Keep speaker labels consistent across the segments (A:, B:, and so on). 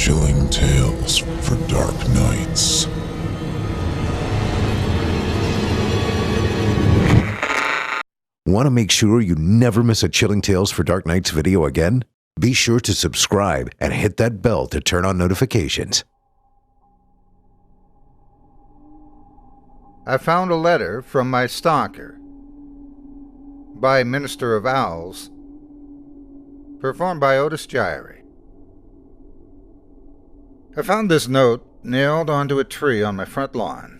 A: Chilling tales for dark nights.
B: Want to make sure you never miss a Chilling Tales for Dark Nights video again? Be sure to subscribe and hit that bell to turn on notifications.
C: I found a letter from my stalker by MinisterOfOwls, performed by Otis Jiry. I found this note nailed onto a tree on my front lawn.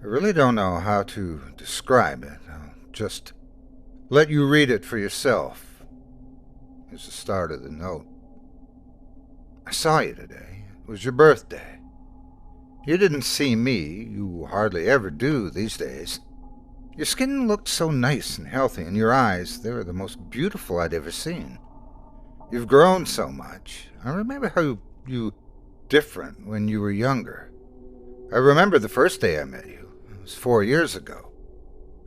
C: I really don't know how to describe it. I'll just let you read it for yourself. Here's the start of the note. I saw you today. It was your birthday. You didn't see me. You hardly ever do these days. Your skin looked so nice and healthy, and your eyes, they were the most beautiful I'd ever seen. You've grown so much. I remember how you different when you were younger. I remember the first day I met you. It was 4 years ago.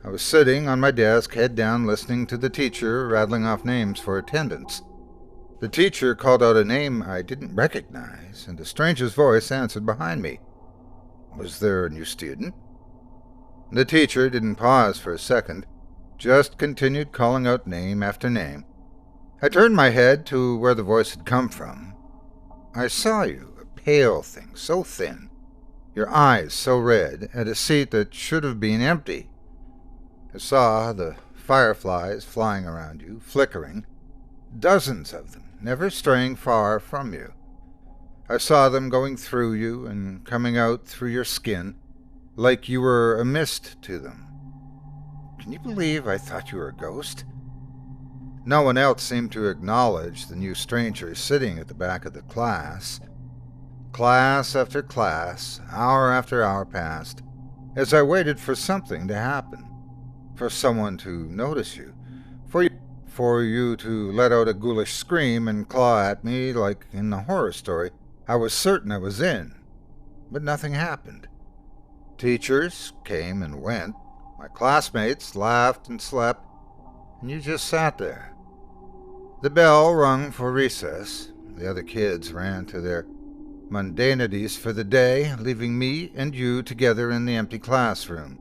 C: I was sitting on my desk, head down, listening to the teacher rattling off names for attendance. The teacher called out a name I didn't recognize, and a stranger's voice answered behind me. Was there a new student? The teacher didn't pause for a second, just continued calling out name after name. I turned my head to where the voice had come from. I saw you, a pale thing, so thin, your eyes so red, at a seat that should have been empty. I saw the fireflies flying around you, flickering, dozens of them, never straying far from you. I saw them going through you and coming out through your skin, like you were a mist to them. Can you believe I thought you were a ghost? No one else seemed to acknowledge the new stranger sitting at the back of the class. Class after class, hour after hour passed, as I waited for something to happen, for someone to notice you, for you to let out a ghoulish scream and claw at me like in the horror story I was certain I was in. But nothing happened. Teachers came and went, my classmates laughed and slept, and you just sat there. The bell rung for recess. The other kids ran to their mundanities for the day, leaving me and you together in the empty classroom.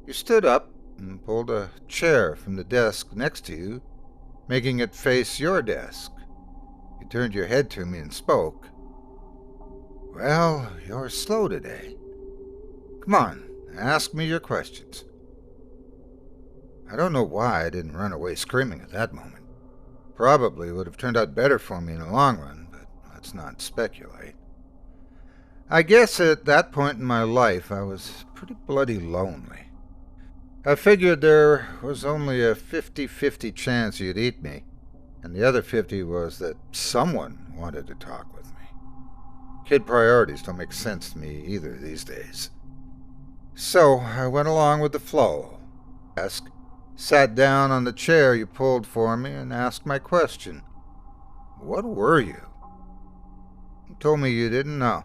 C: You stood up and pulled a chair from the desk next to you, making it face your desk. You turned your head to me and spoke. Well, you're slow today. Come on, ask me your questions. I don't know why I didn't run away screaming at that moment. Probably would have turned out better for me in the long run, but let's not speculate. I guess at that point in my life I was pretty bloody lonely. I figured there was only a 50-50 chance you'd eat me, and the other 50 was that someone wanted to talk with me. Kid priorities don't make sense to me either these days. So I went along with the flow. Sat down on the chair you pulled for me and asked my question. What were you? You told me you didn't know.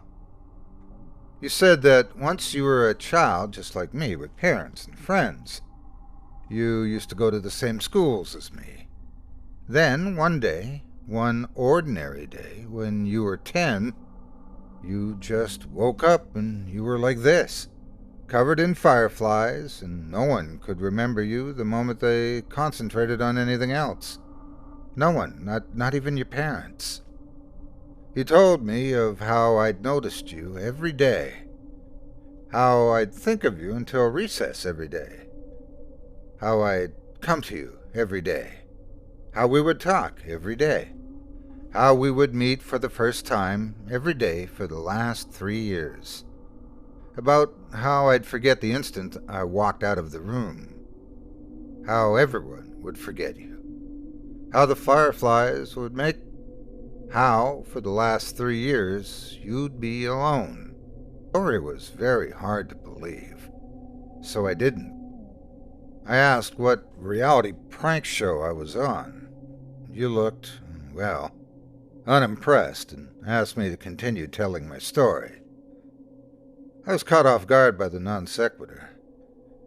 C: You said that once you were a child, just like me, with parents and friends. You used to go to the same schools as me. Then, one day, one ordinary day, when you were 10, you just woke up and you were like this, covered in fireflies, and no one could remember you the moment they concentrated on anything else. No one, not even your parents. You told me of how I'd noticed you every day, how I'd think of you until recess every day, how I'd come to you every day, how we would talk every day, how we would meet for the first time every day for the last 3 years, about how I'd forget the instant I walked out of the room, how everyone would forget you, how the fireflies would make, how, for the last 3 years, you'd be alone. The story was very hard to believe, so I didn't. I asked what reality prank show I was on. You looked, well, unimpressed and asked me to continue telling my story. I was caught off guard by the non sequitur.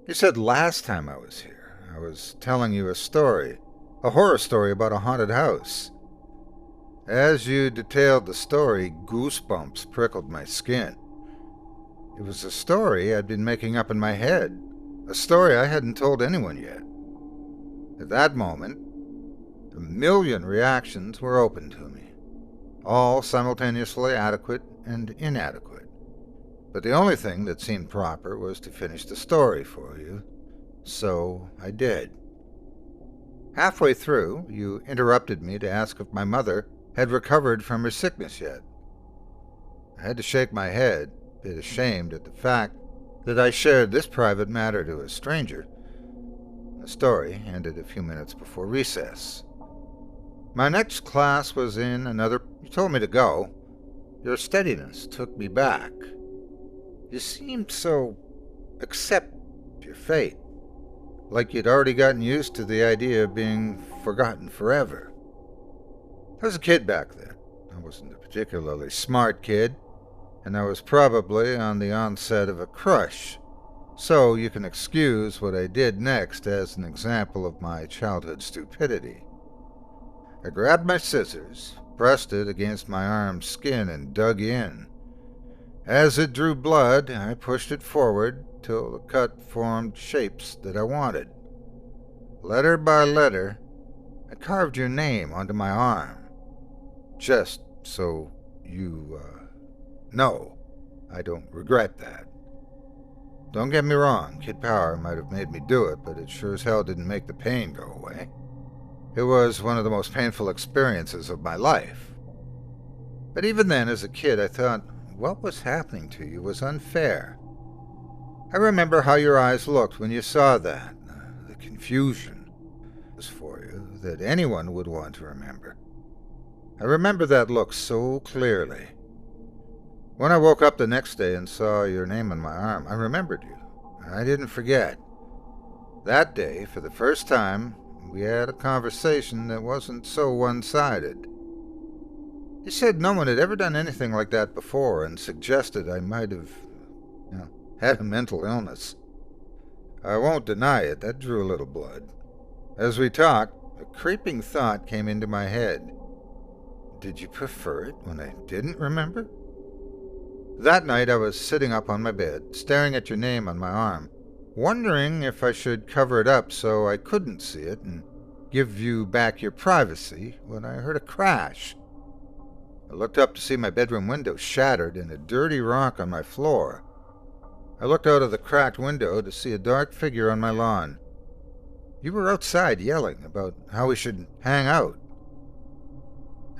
C: You said last time I was here, I was telling you a story, a horror story about a haunted house. As you detailed the story, goosebumps prickled my skin. It was a story I'd been making up in my head, a story I hadn't told anyone yet. At that moment, a million reactions were open to me, all simultaneously adequate and inadequate. But the only thing that seemed proper was to finish the story for you, so I did. Halfway through, you interrupted me to ask if my mother had recovered from her sickness yet. I had to shake my head, a bit ashamed at the fact that I shared this private matter to a stranger. The story ended a few minutes before recess. My next class was in another... You told me to go. Your steadiness took me back. You seemed so... accept your fate. Like you'd already gotten used to the idea of being forgotten forever. I was a kid back then. I wasn't a particularly smart kid, and I was probably on the onset of a crush. So you can excuse what I did next as an example of my childhood stupidity. I grabbed my scissors, pressed it against my arm's skin, and dug in. As it drew blood, I pushed it forward till the cut formed shapes that I wanted. Letter by letter, I carved your name onto my arm. Just so you, know, I don't regret that. Don't get me wrong, Kid Power might have made me do it, but it sure as hell didn't make the pain go away. It was one of the most painful experiences of my life. But even then, as a kid, I thought what was happening to you was unfair. I remember how your eyes looked when you saw that. The confusion was for you that anyone would want to remember. I remember that look so clearly. When I woke up the next day and saw your name on my arm, I remembered you. I didn't forget. That day, for the first time, we had a conversation that wasn't so one-sided. You said no one had ever done anything like that before and suggested I might have, had a mental illness. I won't deny it, that drew a little blood. As we talked, a creeping thought came into my head. Did you prefer it when I didn't remember? That night I was sitting up on my bed, staring at your name on my arm, wondering if I should cover it up so I couldn't see it and give you back your privacy, when I heard a crash. I looked up to see my bedroom window shattered and a dirty rock on my floor. I looked out of the cracked window to see a dark figure on my lawn. You were outside yelling about how we should hang out.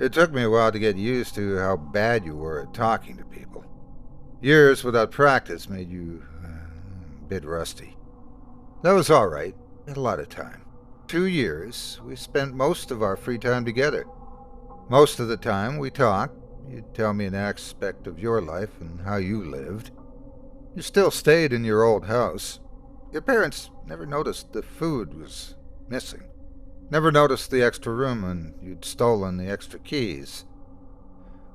C: It took me a while to get used to how bad you were at talking to people. Years without practice made you a bit rusty. That was all right. We had a lot of time. 2 years, we spent most of our free time together. Most of the time we talked. You'd tell me an aspect of your life and how you lived. You still stayed in your old house. Your parents never noticed the food was missing. Never noticed the extra room and you'd stolen the extra keys.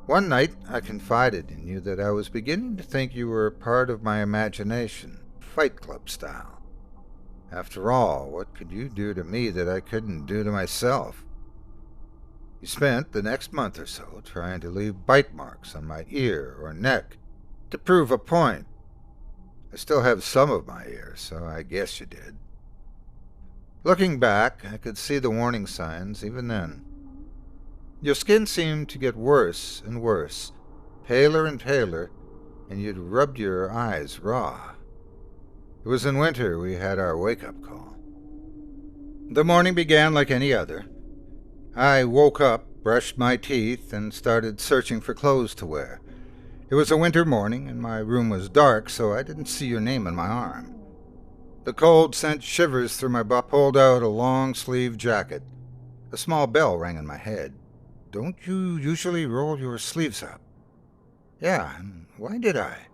C: One night, I confided in you that I was beginning to think you were part of my imagination, Fight Club style. After all, what could you do to me that I couldn't do to myself? You spent the next month or so trying to leave bite marks on my ear or neck to prove a point. I still have some of my ears, so I guess you did. Looking back, I could see the warning signs even then. Your skin seemed to get worse and worse, paler and paler, and you'd rubbed your eyes raw. It was in winter we had our wake-up call. The morning began like any other. I woke up, brushed my teeth, and started searching for clothes to wear. It was a winter morning, and my room was dark, so I didn't see your name on my arm. The cold sent shivers through my butt. Pulled out a long-sleeved jacket. A small bell rang in my head. Don't you usually roll your sleeves up? Yeah, and why did I?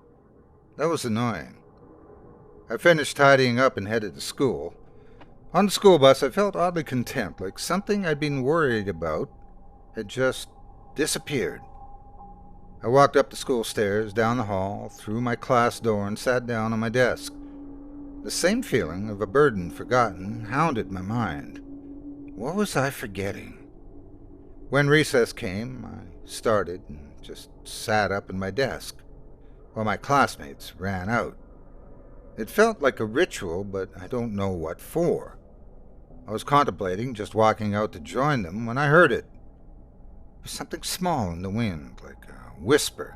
C: That was annoying. I finished tidying up and headed to school. On the school bus, I felt oddly content, like something I'd been worried about had just disappeared. I walked up the school stairs, down the hall, through my class door, and sat down on my desk. The same feeling of a burden forgotten hounded my mind. What was I forgetting? When recess came, I started and just sat up in my desk while my classmates ran out. It felt like a ritual, but I don't know what for. I was contemplating just walking out to join them when I heard it. It was something small in the wind, like a whisper,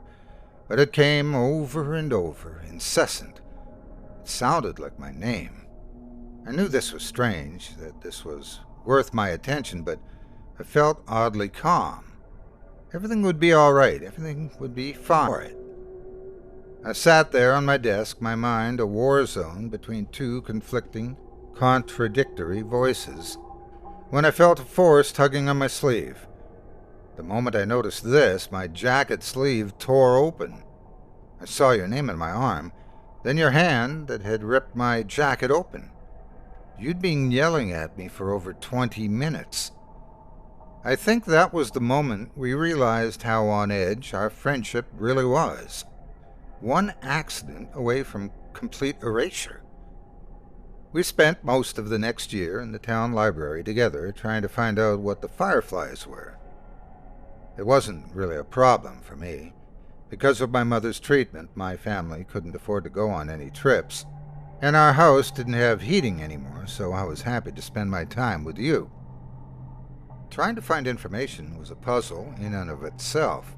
C: but it came over and over, incessant. It sounded like my name. I knew this was strange, that this was worth my attention, but I felt oddly calm. Everything would be all right. Everything would be fine. I sat there on my desk, my mind a war zone between two conflicting, contradictory voices, when I felt a force tugging on my sleeve. The moment I noticed this, my jacket sleeve tore open. I saw your name in my arm, then your hand that had ripped my jacket open. You'd been yelling at me for over 20 minutes. I think that was the moment we realized how on edge our friendship really was. One accident away from complete erasure. We spent most of the next year in the town library together trying to find out what the fireflies were. It wasn't really a problem for me. Because of my mother's treatment, my family couldn't afford to go on any trips, and our house didn't have heating anymore, so I was happy to spend my time with you. Trying to find information was a puzzle in and of itself.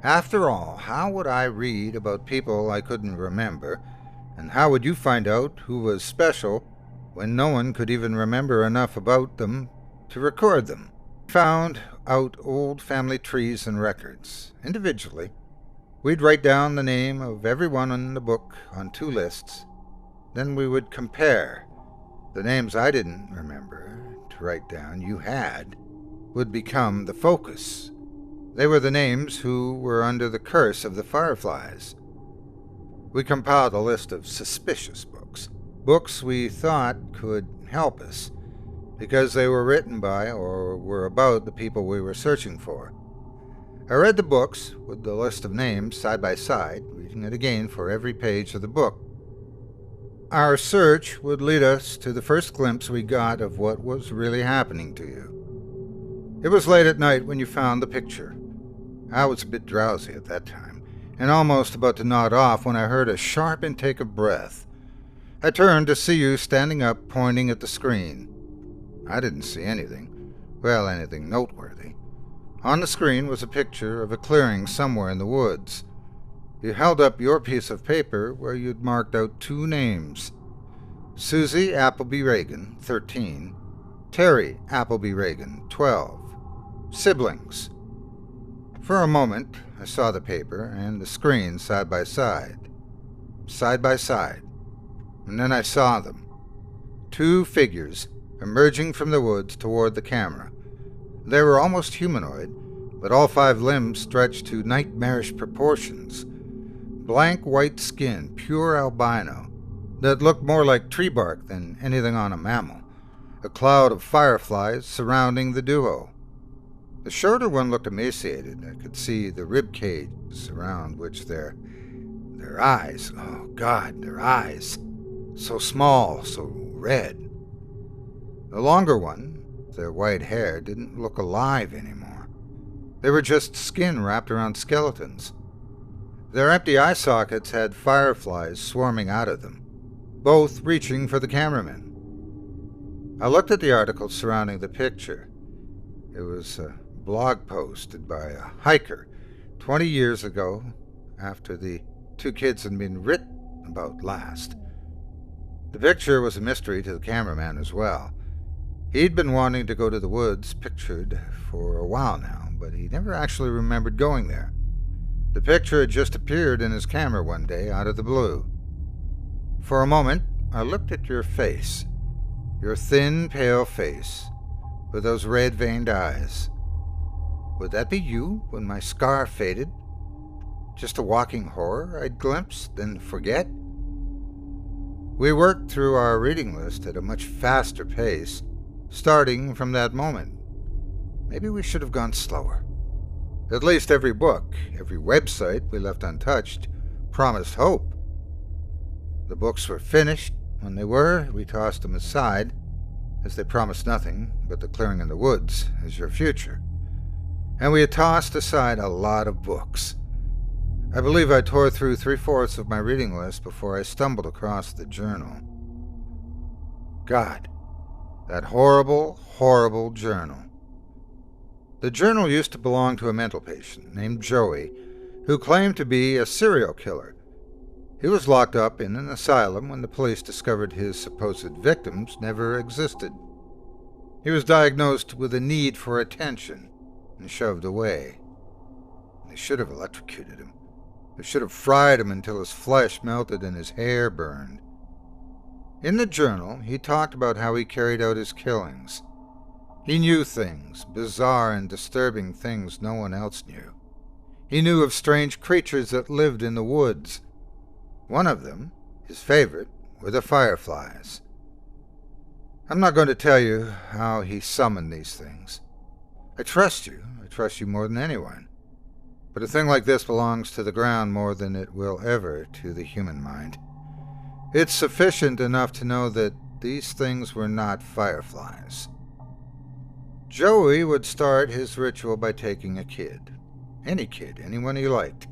C: After all, how would I read about people I couldn't remember, and how would you find out who was special when no one could even remember enough about them to record them? Found out old family trees and records, individually. We'd write down the name of everyone in the book on 2 lists. Then we would compare. The names I didn't remember to write down, you had, would become the focus. They were the names who were under the curse of the fireflies. We compiled a list of suspicious books, books we thought could help us, because they were written by or were about the people we were searching for. I read the books with the list of names side by side, reading it again for every page of the book. Our search would lead us to the first glimpse we got of what was really happening to you. It was late at night when you found the picture. I was a bit drowsy at that time, and almost about to nod off when I heard a sharp intake of breath. I turned to see you standing up, pointing at the screen. I didn't see anything. Well, anything noteworthy. On the screen was a picture of a clearing somewhere in the woods. You held up your piece of paper where you'd marked out 2 names. Susie Appleby Reagan, 13. Terry Appleby Reagan, 12. Siblings. For a moment, I saw the paper and the screen side by side. Side by side. And then I saw them. 2 figures emerging from the woods toward the camera. They were almost humanoid, but all 5 limbs stretched to nightmarish proportions. Blank white skin, pure albino, that looked more like tree bark than anything on a mammal. A cloud of fireflies surrounding the duo. The shorter one looked emaciated. I could see the rib cages around which their eyes, oh God, their eyes, so small, so red. The longer one, their white hair, didn't look alive anymore. They were just skin wrapped around skeletons. Their empty eye sockets had fireflies swarming out of them, both reaching for the cameraman. I looked at the article surrounding the picture. It was a blog posted by a hiker 20 years ago, after the 2 kids had been written about last. The picture was a mystery to the cameraman as well. He'd been wanting to go to the woods pictured for a while now, but he never actually remembered going there. The picture had just appeared in his camera one day out of the blue. For a moment, I looked at your face, your thin, pale face, with those red-veined eyes. Would that be you when my scar faded? Just a walking horror I'd glimpse, then forget? We worked through our reading list at a much faster pace, starting from that moment. Maybe we should have gone slower. At least every book, every website we left untouched, promised hope. The books were finished. When they were, we tossed them aside, as they promised nothing but the clearing in the woods as your future. and we had tossed aside a lot of books. I believe I tore through 3/4 of my reading list before I stumbled across the journal. God, that horrible, horrible journal. The journal used to belong to a mental patient named Joey, who claimed to be a serial killer. He was locked up in an asylum when the police discovered his supposed victims never existed. He was diagnosed with a need for attention and shoved away. They should have electrocuted him. They should have fried him until his flesh melted and his hair burned. In the journal, he talked about how he carried out his killings. He knew things, bizarre and disturbing things no one else knew. He knew of strange creatures that lived in the woods. One of them, his favorite, were the fireflies. I'm not going to tell you how he summoned these things. I trust you more than anyone. But a thing like this belongs to the ground more than it will ever to the human mind. It's sufficient enough to know that these things were not fireflies. Joey would start his ritual by taking a kid. Any kid, anyone he liked.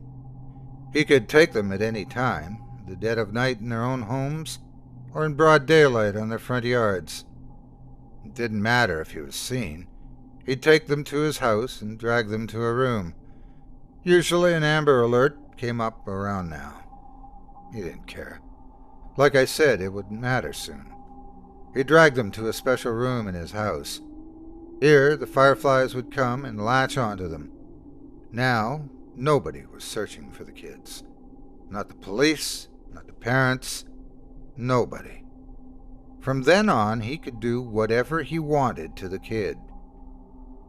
C: He could take them at any time, the dead of night in their own homes, or in broad daylight on their front yards. It didn't matter if he was seen. He'd take them to his house and drag them to a room. Usually an Amber Alert came up around now. He didn't care. Like I said, it wouldn't matter soon. He dragged them to a special room in his house. Here, the fireflies would come and latch onto them. Now, nobody was searching for the kids. Not the police, not the parents, nobody. From then on, he could do whatever he wanted to the kid.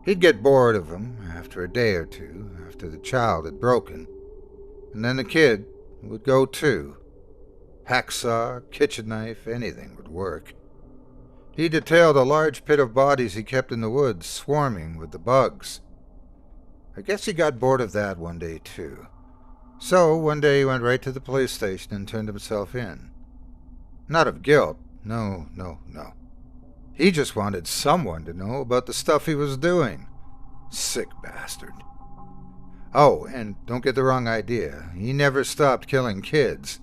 C: He'd get bored of him after a day or two, after the child had broken. And then the kid would go too. Hacksaw, kitchen knife, anything would work. He detailed a large pit of bodies he kept in the woods, swarming with the bugs. I guess he got bored of that one day too. So one day he went right to the police station and turned himself in. Not of guilt, no. He just wanted someone to know about the stuff he was doing. Sick bastard. Oh, and don't get the wrong idea. He never stopped killing kids.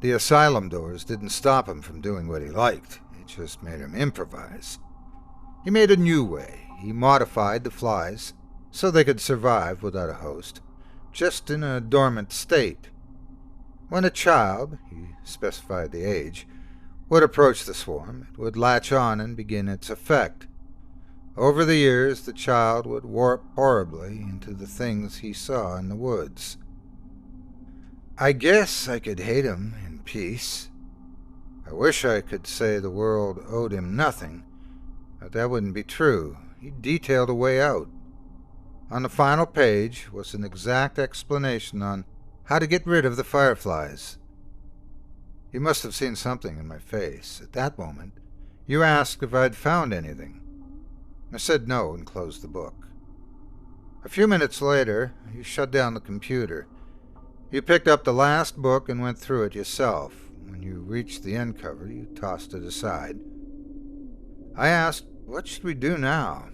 C: The asylum doors didn't stop him from doing what he liked. It just made him improvise. He made a new way. He modified the flies so they could survive without a host, just in a dormant state. When a child, he specified the age, would approach the swarm, it would latch on and begin its effect. Over the years, the child would warp horribly into the things he saw in the woods. I guess I could hate him in peace. I wish I could say the world owed him nothing, but that wouldn't be true. He detailed a way out. On the final page was an exact explanation on how to get rid of the fireflies. You must have seen something in my face. At that moment, you asked if I'd found anything. I said no and closed the book. A few minutes later, you shut down the computer. You picked up the last book and went through it yourself. When you reached the end cover, you tossed it aside. I asked, what should we do now?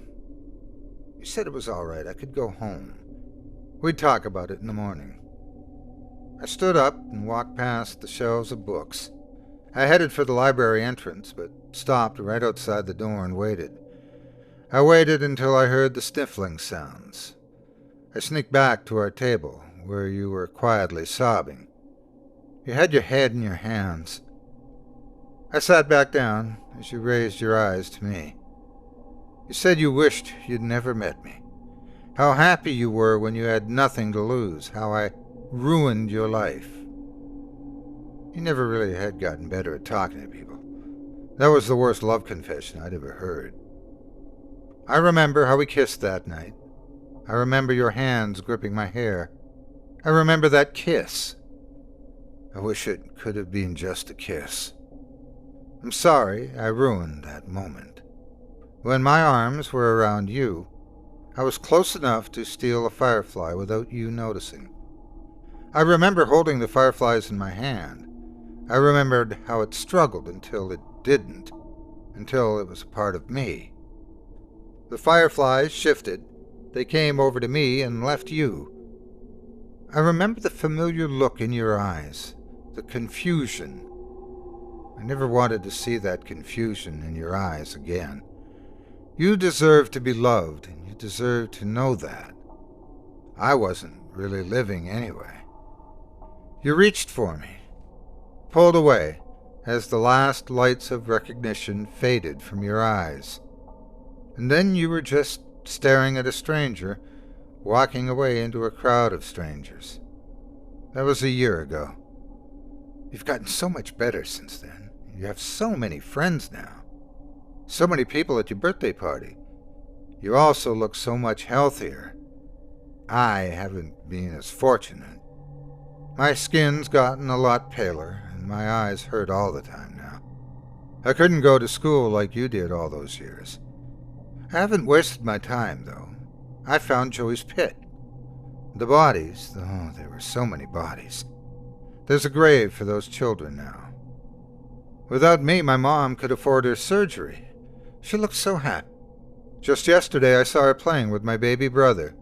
C: You said it was all right. I could go home. We'd talk about it in the morning. I stood up and walked past the shelves of books. I headed for the library entrance, but stopped right outside the door and waited. I waited until I heard the sniffling sounds. I sneaked back to our table, where you were quietly sobbing. You had your head in your hands. I sat back down as you raised your eyes to me. You said you wished you'd never met me. How happy you were when you had nothing to lose. How I ruined your life. You never really had gotten better at talking to people. That was the worst love confession I'd ever heard. I remember how we kissed that night. I remember your hands gripping my hair. I remember that kiss. I wish it could have been just a kiss. I'm sorry I ruined that moment. When my arms were around you, I was close enough to steal a firefly without you noticing. I remember holding the fireflies in my hand. I remembered how it struggled until it didn't, until it was a part of me. The fireflies shifted, they came over to me and left you. I remember the familiar look in your eyes, the confusion. I never wanted to see that confusion in your eyes again. You deserve to be loved, and you deserve to know that. I wasn't really living anyway. You reached for me, pulled away as the last lights of recognition faded from your eyes. And then you were just staring at a stranger, walking away into a crowd of strangers. That was a year ago. You've gotten so much better since then. You have so many friends now. So many people at your birthday party. You also look so much healthier. I haven't been as fortunate. My skin's gotten a lot paler, and my eyes hurt all the time now. I couldn't go to school like you did all those years. I haven't wasted my time, though. I found Joey's pit. The bodies, there were so many bodies. There's a grave for those children now. Without me, my mom could afford her surgery. She looked so happy. Just yesterday, I saw her playing with my baby brother.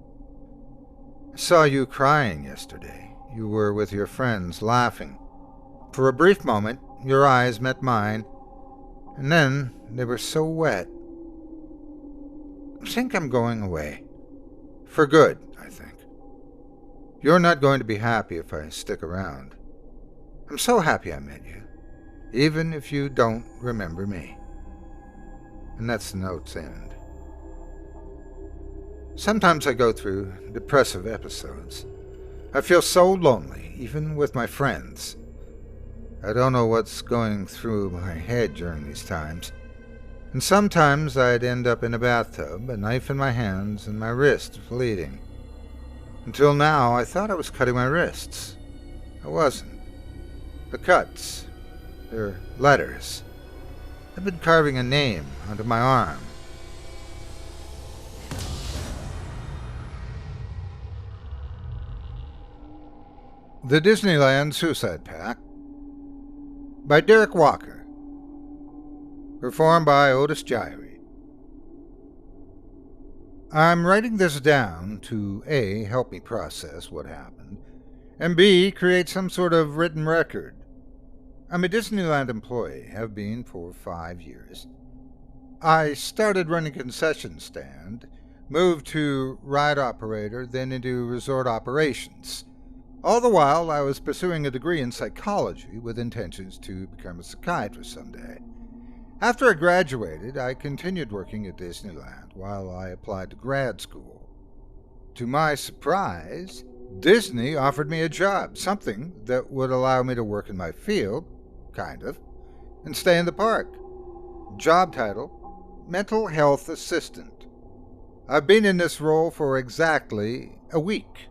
C: I saw you crying yesterday. You were with your friends, laughing. For a brief moment, your eyes met mine, and then they were so wet. I think I'm going away. For good, I think. You're not going to be happy if I stick around. I'm so happy I met you, even if you don't remember me. And that's the note's end. Sometimes I go through depressive episodes. I feel so lonely, even with my friends. I don't know what's going through my head during these times. And sometimes I'd end up in a bathtub, a knife in my hands and my wrists bleeding. Until now, I thought I was cutting my wrists. I wasn't. The cuts, they're letters. I've been carving a name onto my arm. The Disneyland Suicide Pact by Derek Walker. Performed by Otis Jiry. I'm writing this down to A, help me process what happened, and B, create some sort of written record. I'm a Disneyland employee, have been for 5 years. I started running a concession stand, moved to ride operator, then into resort operations. All the while, I was pursuing a degree in psychology with intentions to become a psychiatrist someday. After I graduated, I continued working at Disneyland while I applied to grad school. To my surprise, Disney offered me a job, something that would allow me to work in my field, kind of, and stay in the park. Job title, Mental Health Assistant. I've been in this role for exactly a week.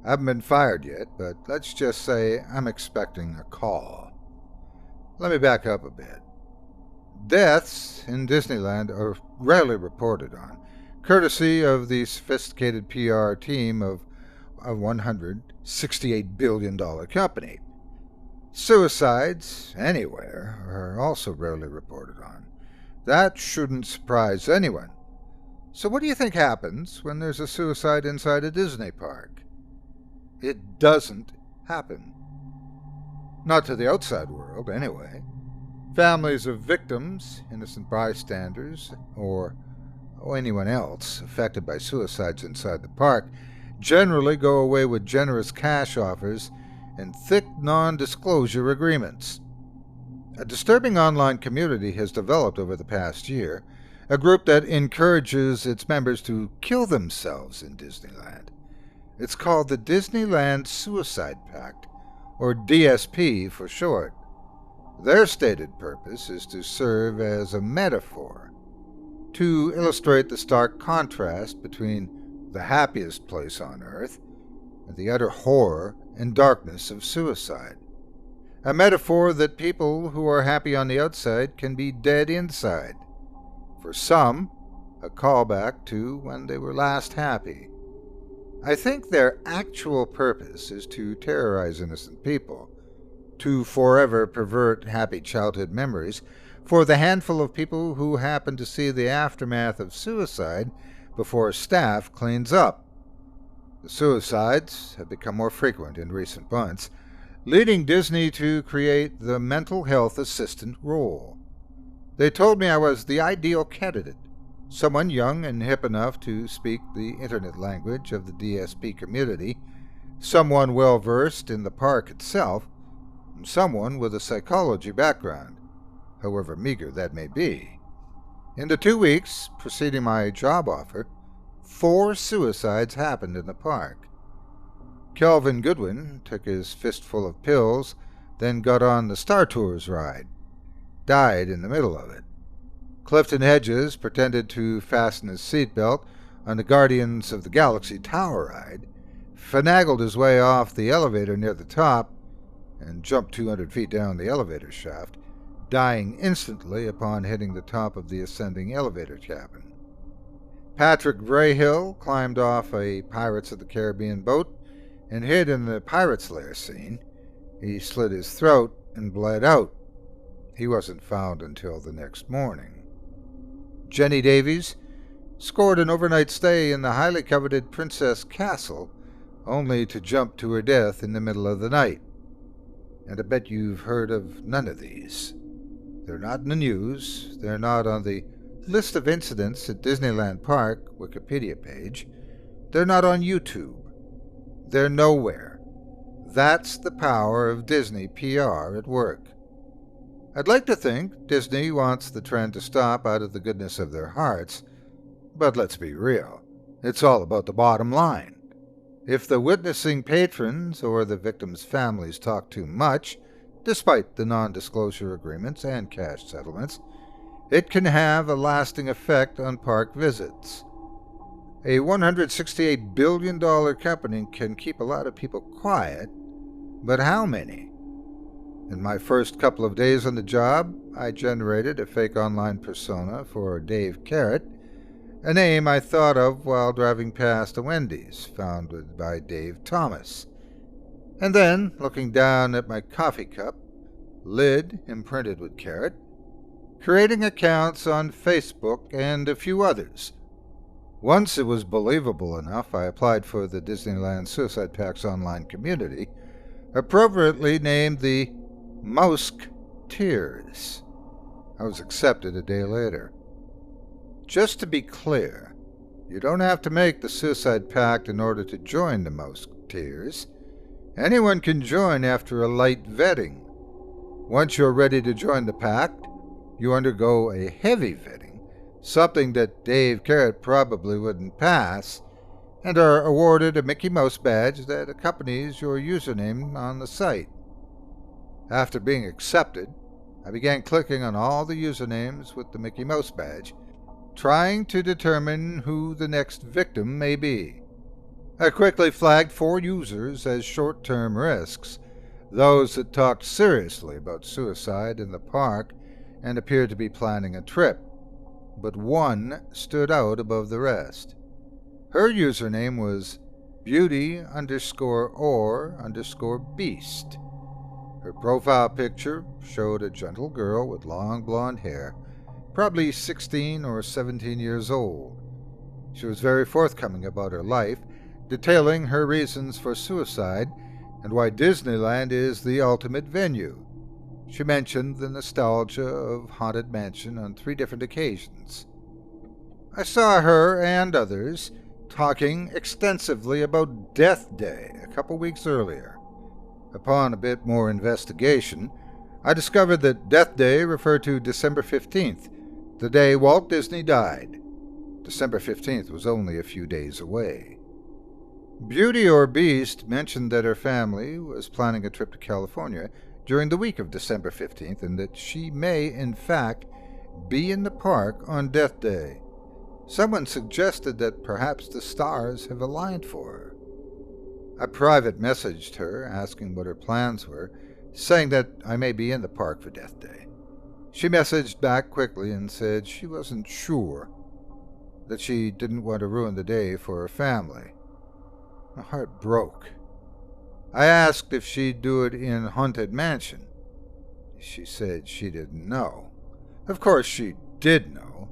C: I haven't been fired yet, but let's just say I'm expecting a call. Let me back up a bit. Deaths in Disneyland are rarely reported on, courtesy of the sophisticated PR team of a $168 billion company. Suicides, anywhere, are also rarely reported on. That shouldn't surprise anyone. So what do you think happens when there's a suicide inside a Disney park? It doesn't happen. Not to the outside world, anyway. Families of victims, innocent bystanders, or anyone else affected by suicides inside the park generally go away with generous cash offers and thick non-disclosure agreements. A disturbing online community has developed over the past year, a group that encourages its members to kill themselves in Disneyland. It's called the Disneyland Suicide Pact, or DSP for short. Their stated purpose is to serve as a metaphor, to illustrate the stark contrast between the happiest place on Earth and the utter horror and darkness of suicide. A metaphor that people who are happy on the outside can be dead inside. For some, a callback to when they were last happy. I think their actual purpose is to terrorize innocent people, to forever pervert happy childhood memories for the handful of people who happen to see the aftermath of suicide before staff cleans up. The suicides have become more frequent in recent months, leading Disney to create the mental health assistant role. They told me I was the ideal candidate, someone young and hip enough to speak the internet language of the DSP community, someone well-versed in the park itself, and someone with a psychology background, however meager that may be. In the 2 weeks preceding my job offer, 4 suicides happened in the park. Kelvin Goodwin took his fistful of pills, then got on the Star Tours ride. Died in the middle of it. Clifton Hedges pretended to fasten his seatbelt on the Guardians of the Galaxy Tower ride, finagled his way off the elevator near the top, and jumped 200 feet down the elevator shaft, dying instantly upon hitting the top of the ascending elevator cabin. Patrick Vrayhill climbed off a Pirates of the Caribbean boat and hid in the Pirates' Lair scene. He slit his throat and bled out. He wasn't found until the next morning. Jenny Davies scored an overnight stay in the highly coveted Princess Castle, only to jump to her death in the middle of the night. And I bet you've heard of none of these. They're not in the news. They're not on the list of incidents at Disneyland Park Wikipedia page. They're not on YouTube. They're nowhere. That's the power of Disney PR at work. I'd like to think Disney wants the trend to stop out of the goodness of their hearts, but let's be real. It's all about the bottom line. If the witnessing patrons or the victims' families talk too much, despite the non-disclosure agreements and cash settlements, it can have a lasting effect on park visits. A $168 billion company can keep a lot of people quiet, but how many? In my first couple of days on the job, I generated a fake online persona for Dave Carrot, a name I thought of while driving past a Wendy's founded by Dave Thomas. And then, looking down at my coffee cup, lid imprinted with Carrot, creating accounts on Facebook and a few others. Once it was believable enough, I applied for the Disneyland Suicide Pact's online community, appropriately named the Mouseketeers. I was accepted a day later. Just to be clear, you don't have to make the Suicide Pact in order to join the Mouseketeers. Anyone can join after a light vetting. Once you're ready to join the Pact, you undergo a heavy vetting, something that Dave Carrot probably wouldn't pass, and are awarded a Mickey Mouse badge that accompanies your username on the site. After being accepted, I began clicking on all the usernames with the Mickey Mouse badge, trying to determine who the next victim may be. I quickly flagged 4 users as short-term risks, those that talked seriously about suicide in the park and appeared to be planning a trip, but one stood out above the rest. Her username was beauty_or_beast. Her profile picture showed a gentle girl with long blonde hair, probably 16 or 17 years old. She was very forthcoming about her life, detailing her reasons for suicide and why Disneyland is the ultimate venue. She mentioned the nostalgia of Haunted Mansion on 3 different occasions. I saw her and others talking extensively about Death Day a couple weeks earlier. Upon a bit more investigation, I discovered that Death Day referred to December 15th, the day Walt Disney died. December 15th was only a few days away. Beauty or Beast mentioned that her family was planning a trip to California during the week of December 15th and that she may, in fact, be in the park on Death Day. Someone suggested that perhaps the stars have aligned for her. I private messaged her, asking what her plans were, saying that I may be in the park for Death Day. She messaged back quickly and said she wasn't sure, that she didn't want to ruin the day for her family. My heart broke. I asked if she'd do it in Haunted Mansion. She said she didn't know. Of course she did know.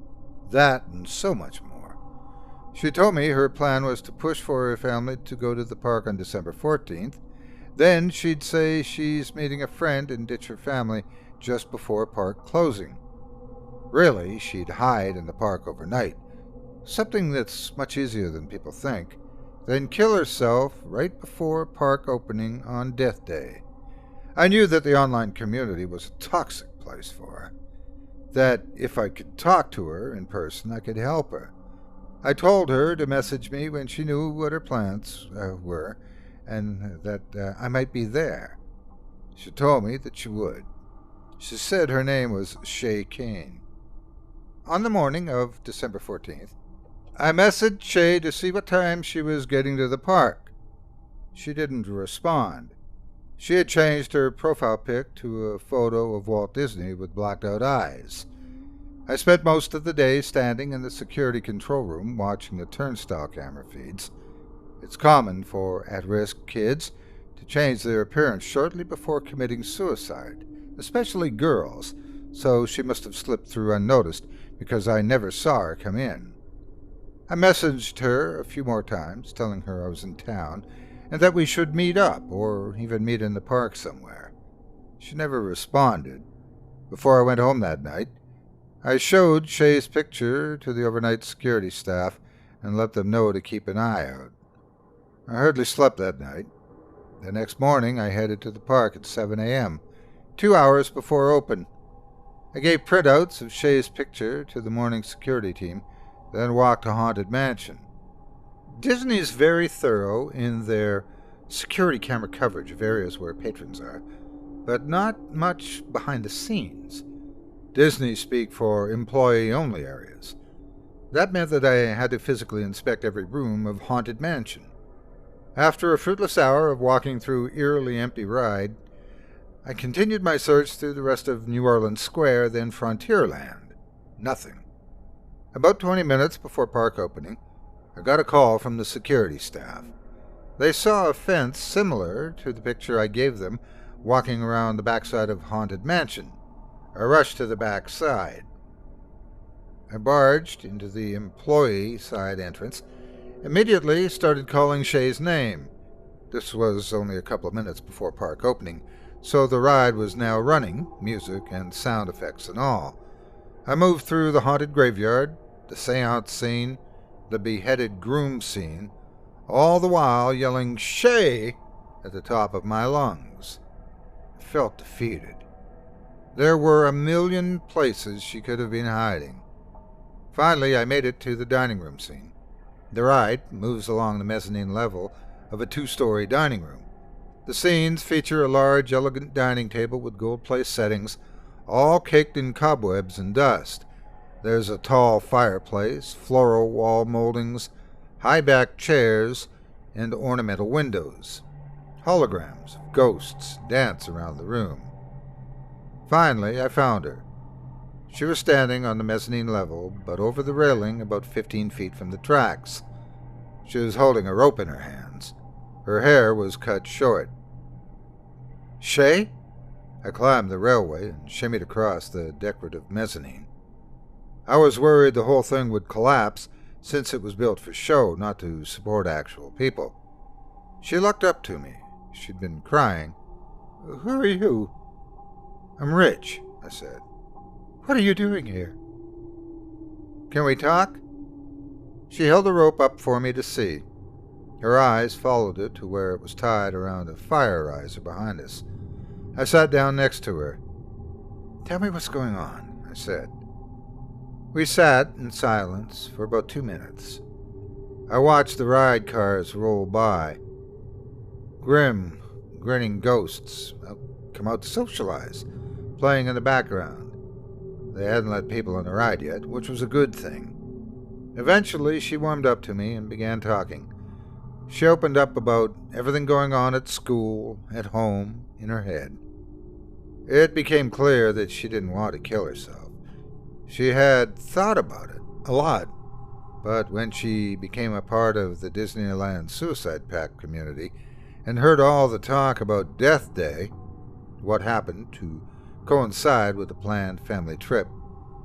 C: That and so much more. She told me her plan was to push for her family to go to the park on December 14th. Then she'd say she's meeting a friend and ditch her family just before park closing. Really, she'd hide in the park overnight, something that's much easier than people think, then kill herself right before park opening on Death Day. I knew that the online community was a toxic place for her, that if I could talk to her in person, I could help her. I told her to message me when she knew what her plans were, and that I might be there. She told me that she would. She said her name was Shay Kane. On the morning of December 14th, I messaged Shay to see what time she was getting to the park. She didn't respond. She had changed her profile pic to a photo of Walt Disney with blacked out eyes. I spent most of the day standing in the security control room watching the turnstile camera feeds. It's common for at-risk kids to change their appearance shortly before committing suicide, especially girls, so she must have slipped through unnoticed because I never saw her come in. I messaged her a few more times, telling her I was in town and that we should meet up or even meet in the park somewhere. She never responded. Before I went home that night, I showed Shay's picture to the overnight security staff and let them know to keep an eye out. I hardly slept that night. The next morning I headed to the park at 7 a.m., 2 hours before open. I gave printouts of Shay's picture to the morning security team, then walked to Haunted Mansion. Disney is very thorough in their security camera coverage of areas where patrons are, but not much behind the scenes. Disney speak for employee-only areas. That meant that I had to physically inspect every room of Haunted Mansion. After a fruitless hour of walking through eerily empty ride, I continued my search through the rest of New Orleans Square, then Frontierland. Nothing. About 20 minutes before park opening, I got a call from the security staff. They saw a fence similar to the picture I gave them walking around the backside of Haunted Mansion. I rushed to the back side. I barged into the employee side entrance, immediately started calling Shay's name. This was only a couple of minutes before park opening, so the ride was now running, music and sound effects and all. I moved through the haunted graveyard, the seance scene, the beheaded groom scene, all the while yelling "Shay" at the top of my lungs. I felt defeated. There were a million places she could have been hiding. Finally, I made it to the dining room scene. The ride moves along the mezzanine level of a 2-story dining room. The scenes feature a large, elegant dining table with gold-placed settings, all caked in cobwebs and dust. There's a tall fireplace, floral wall moldings, high-backed chairs, and ornamental windows. Holograms of ghosts dance around the room. Finally, I found her. She was standing on the mezzanine level, but over the railing about 15 feet from the tracks. She was holding a rope in her hands. Her hair was cut short. "Shay?" I climbed the railway and shimmied across the decorative mezzanine. I was worried the whole thing would collapse, since it was built for show, not to support actual people. She looked up to me. She'd been crying. "Who are you?" "I'm Rich," I said. "What are you doing here?" "Can we talk?" She held the rope up for me to see. Her eyes followed it to where it was tied around a fire riser behind us. I sat down next to her. "Tell me what's going on," I said. We sat in silence for about 2 minutes. I watched the ride cars roll by. Grim, grinning ghosts come out to socialize, playing in the background. They hadn't let people on the ride yet, which was a good thing. Eventually, she warmed up to me and began talking. She opened up about everything going on at school, at home, in her head. It became clear that she didn't want to kill herself. She had thought about it a lot, but when she became a part of the Disneyland Suicide Pact community and heard all the talk about Death Day, what happened to coincide with the planned family trip,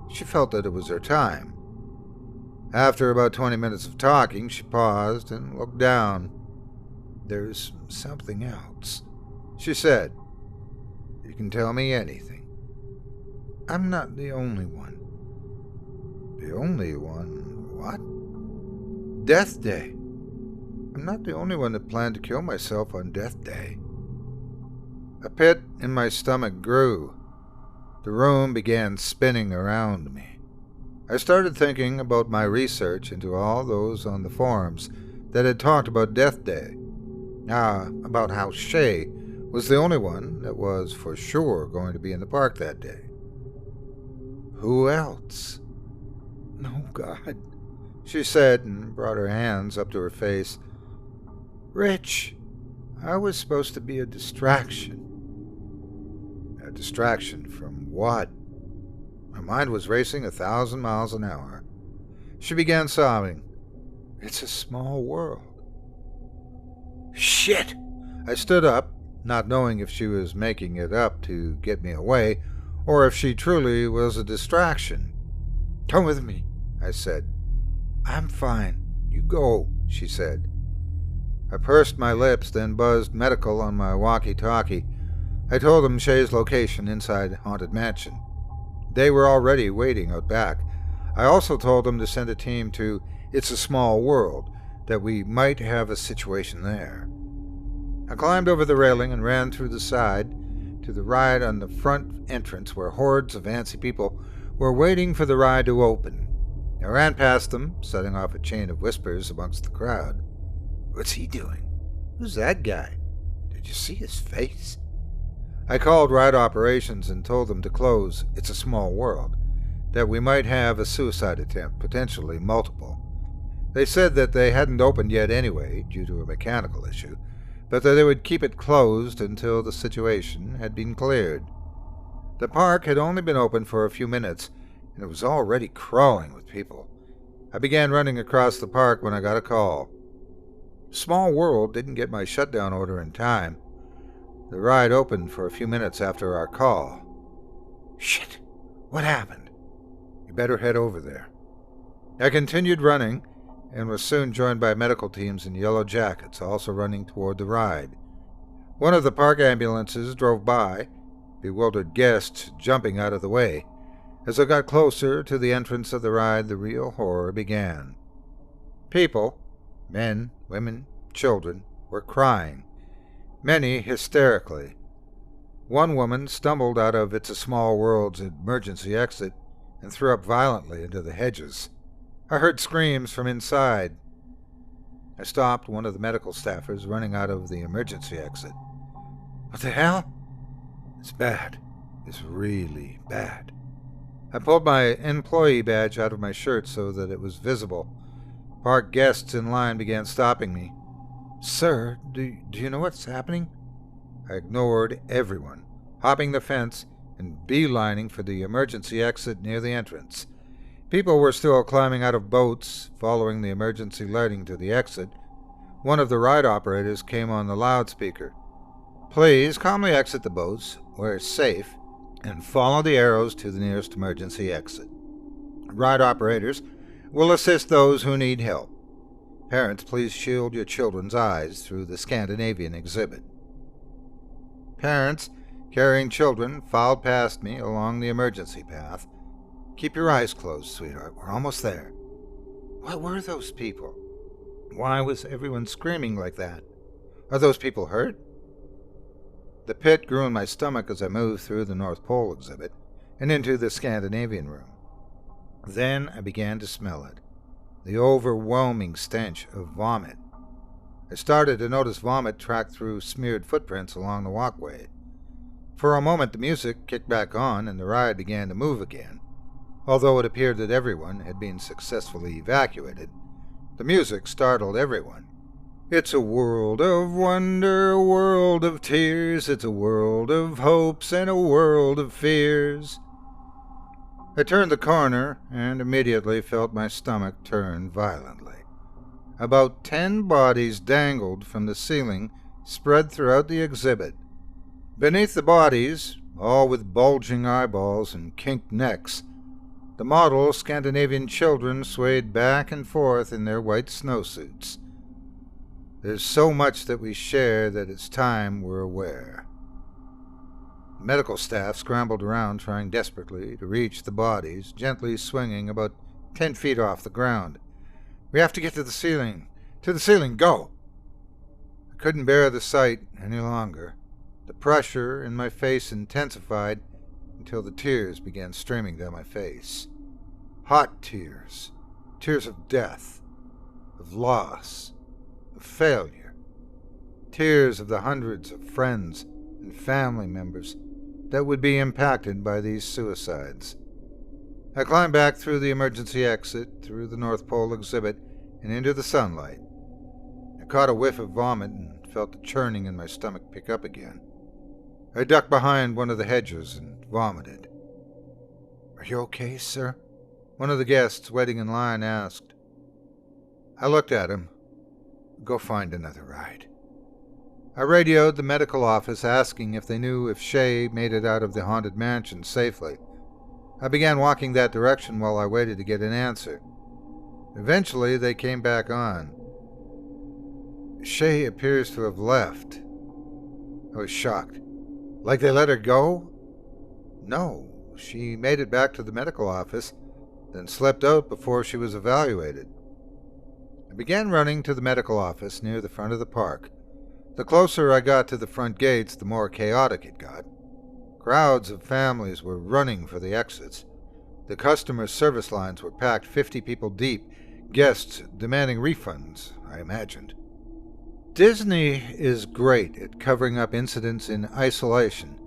C: she felt that it was her time. After about 20 minutes of talking, she paused and looked down. "There's something else," she said. "You can tell me anything. I'm not the only one." "The only one? What?" "Death Day. I'm not the only one that planned to kill myself on Death Day." A pit in my stomach grew. The room began spinning around me. I started thinking about my research into all those on the forums that had talked about Death Day. About how Shay was the only one that was for sure going to be in the park that day. Who else? "Oh, God," she said and brought her hands up to her face. "Rich, I was supposed to be a distraction." "A distraction from what?" My mind was racing 1,000 miles an hour. She began sobbing. "It's a small world." Shit! I stood up, not knowing if she was making it up to get me away, or if she truly was a distraction. "Come with me," I said. "I'm fine. You go," she said. I pursed my lips, then buzzed medical on my walkie-talkie. I told them Shay's location inside Haunted Mansion. They were already waiting out back. I also told them to send a team to It's a Small World, that we might have a situation there. I climbed over the railing and ran through the side to the ride on the front entrance where hordes of antsy people were waiting for the ride to open. I ran past them, setting off a chain of whispers amongst the crowd. "What's he doing? Who's that guy? Did you see his face?" I called ride operations and told them to close It's a Small World, that we might have a suicide attempt, potentially multiple. They said that they hadn't opened yet anyway, due to a mechanical issue, but that they would keep it closed until the situation had been cleared. The park had only been open for a few minutes, and it was already crawling with people. I began running across the park when I got a call. Small World didn't get my shutdown order in time. The ride opened for a few minutes after our call. "Shit! What happened?" "You better head over there." I continued running, and was soon joined by medical teams in yellow jackets, also running toward the ride. One of the park ambulances drove by, bewildered guests jumping out of the way. As I got closer to the entrance of the ride, the real horror began. People, men, women, children, were crying, many hysterically. One woman stumbled out of It's a Small World's emergency exit and threw up violently into the hedges. I heard screams from inside. I stopped one of the medical staffers running out of the emergency exit. "What the hell?" "It's bad. It's really bad." I pulled my employee badge out of my shirt so that it was visible. Park guests in line began stopping me. "Sir, do you know what's happening?" I ignored everyone, hopping the fence and beelining for the emergency exit near the entrance. People were still climbing out of boats, following the emergency lighting to the exit. One of the ride operators came on the loudspeaker. "Please calmly exit the boats, where it's safe, and follow the arrows to the nearest emergency exit. Ride operators will assist those who need help. Parents, please shield your children's eyes through the Scandinavian exhibit." Parents carrying children filed past me along the emergency path. "Keep your eyes closed, sweetheart. We're almost there." What were those people? Why was everyone screaming like that? Are those people hurt? The pit grew in my stomach as I moved through the North Pole exhibit and into the Scandinavian room. Then I began to smell it, the overwhelming stench of vomit. I started to notice vomit track through smeared footprints along the walkway. For a moment the music kicked back on and the ride began to move again. Although it appeared that everyone had been successfully evacuated, the music startled everyone. It's a world of wonder, a world of tears, it's a world of hopes and a world of fears. I turned the corner and immediately felt my stomach turn violently. About 10 bodies dangled from the ceiling, spread throughout the exhibit. Beneath the bodies, all with bulging eyeballs and kinked necks, The model Scandinavian children swayed back and forth in their white snowsuits. There's so much that we share that it's time we're aware. The medical staff scrambled around trying desperately to reach the bodies, gently swinging about 10 feet off the ground. We have to get to the ceiling. To the ceiling, go! I couldn't bear the sight any longer. The pressure in my face intensified until the tears began streaming down my face. Hot tears. Tears of death, of loss, of failure. Tears of the hundreds of friends and family members that would be impacted by these suicides. I climbed back through the emergency exit, through the North Pole exhibit, and into the sunlight. I caught a whiff of vomit and felt the churning in my stomach pick up again. I ducked behind one of the hedges and vomited. "Are you okay, sir?" one of the guests waiting in line asked. I looked at him. "Go find another ride." I radioed the medical office asking if they knew if Shay made it out of the haunted mansion safely. I began walking that direction while I waited to get an answer. Eventually, they came back on. "Shay appears to have left." I was shocked. "Like they let her go?" "No, she made it back to the medical office, then slipped out before she was evaluated." I began running to the medical office near the front of the park. The closer I got to the front gates, the more chaotic it got. Crowds of families were running for the exits. The customer service lines were packed 50 people deep, guests demanding refunds, I imagined. Disney is great at covering up incidents in isolation,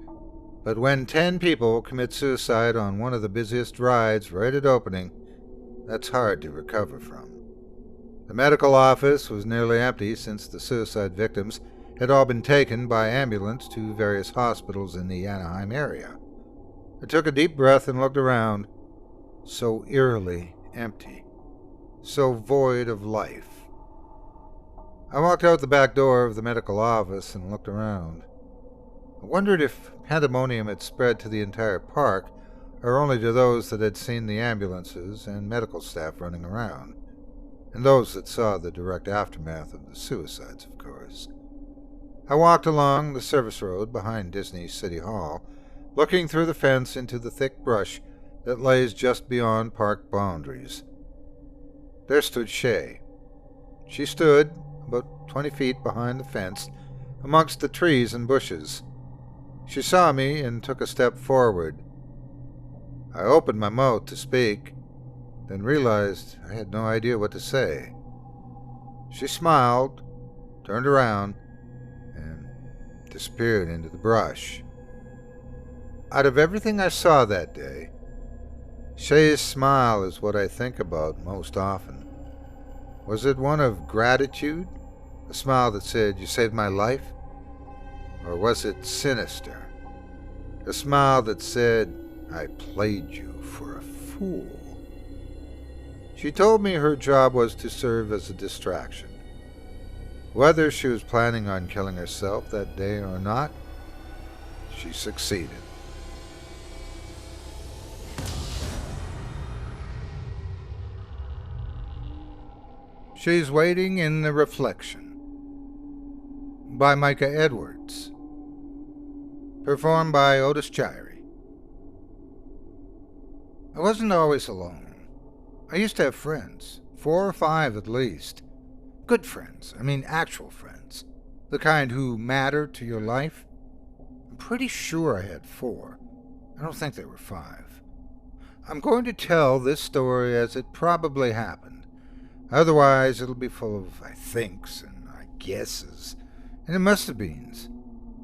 C: but when 10 people commit suicide on one of the busiest rides right at opening, that's hard to recover from. The medical office was nearly empty since the suicide victims had all been taken by ambulance to various hospitals in the Anaheim area. I took a deep breath and looked around. So eerily empty. So void of life. I walked out the back door of the medical office and looked around. I wondered if pandemonium had spread to the entire park, or only to those that had seen the ambulances and medical staff running around, and those that saw the direct aftermath of the suicides, of course. I walked along the service road behind Disney City Hall, looking through the fence into the thick brush that lays just beyond park boundaries. There stood Shay. She stood about 20 feet behind the fence, amongst the trees and bushes. She saw me and took a step forward. I opened my mouth to speak, then realized I had no idea what to say. She smiled, turned around, and disappeared into the brush. Out of everything I saw that day, Shay's smile is what I think about most often. Was it one of gratitude? A smile that said, "You saved my life"? Or was it sinister? A smile that said, "I played you for a fool"? She told me her job was to serve as a distraction. Whether she was planning on killing herself that day or not, she succeeded. She's Waiting in the Reflection by Micah Edwards. Performed by Otis Jiry. I wasn't always alone. I used to have friends, 4 or 5 at least. Good friends, actual friends. The kind who matter to your life. I'm pretty sure I had 4. I don't think there were 5. I'm going to tell this story as it probably happened. Otherwise, it'll be full of I thinks and I guesses, and it must have beens.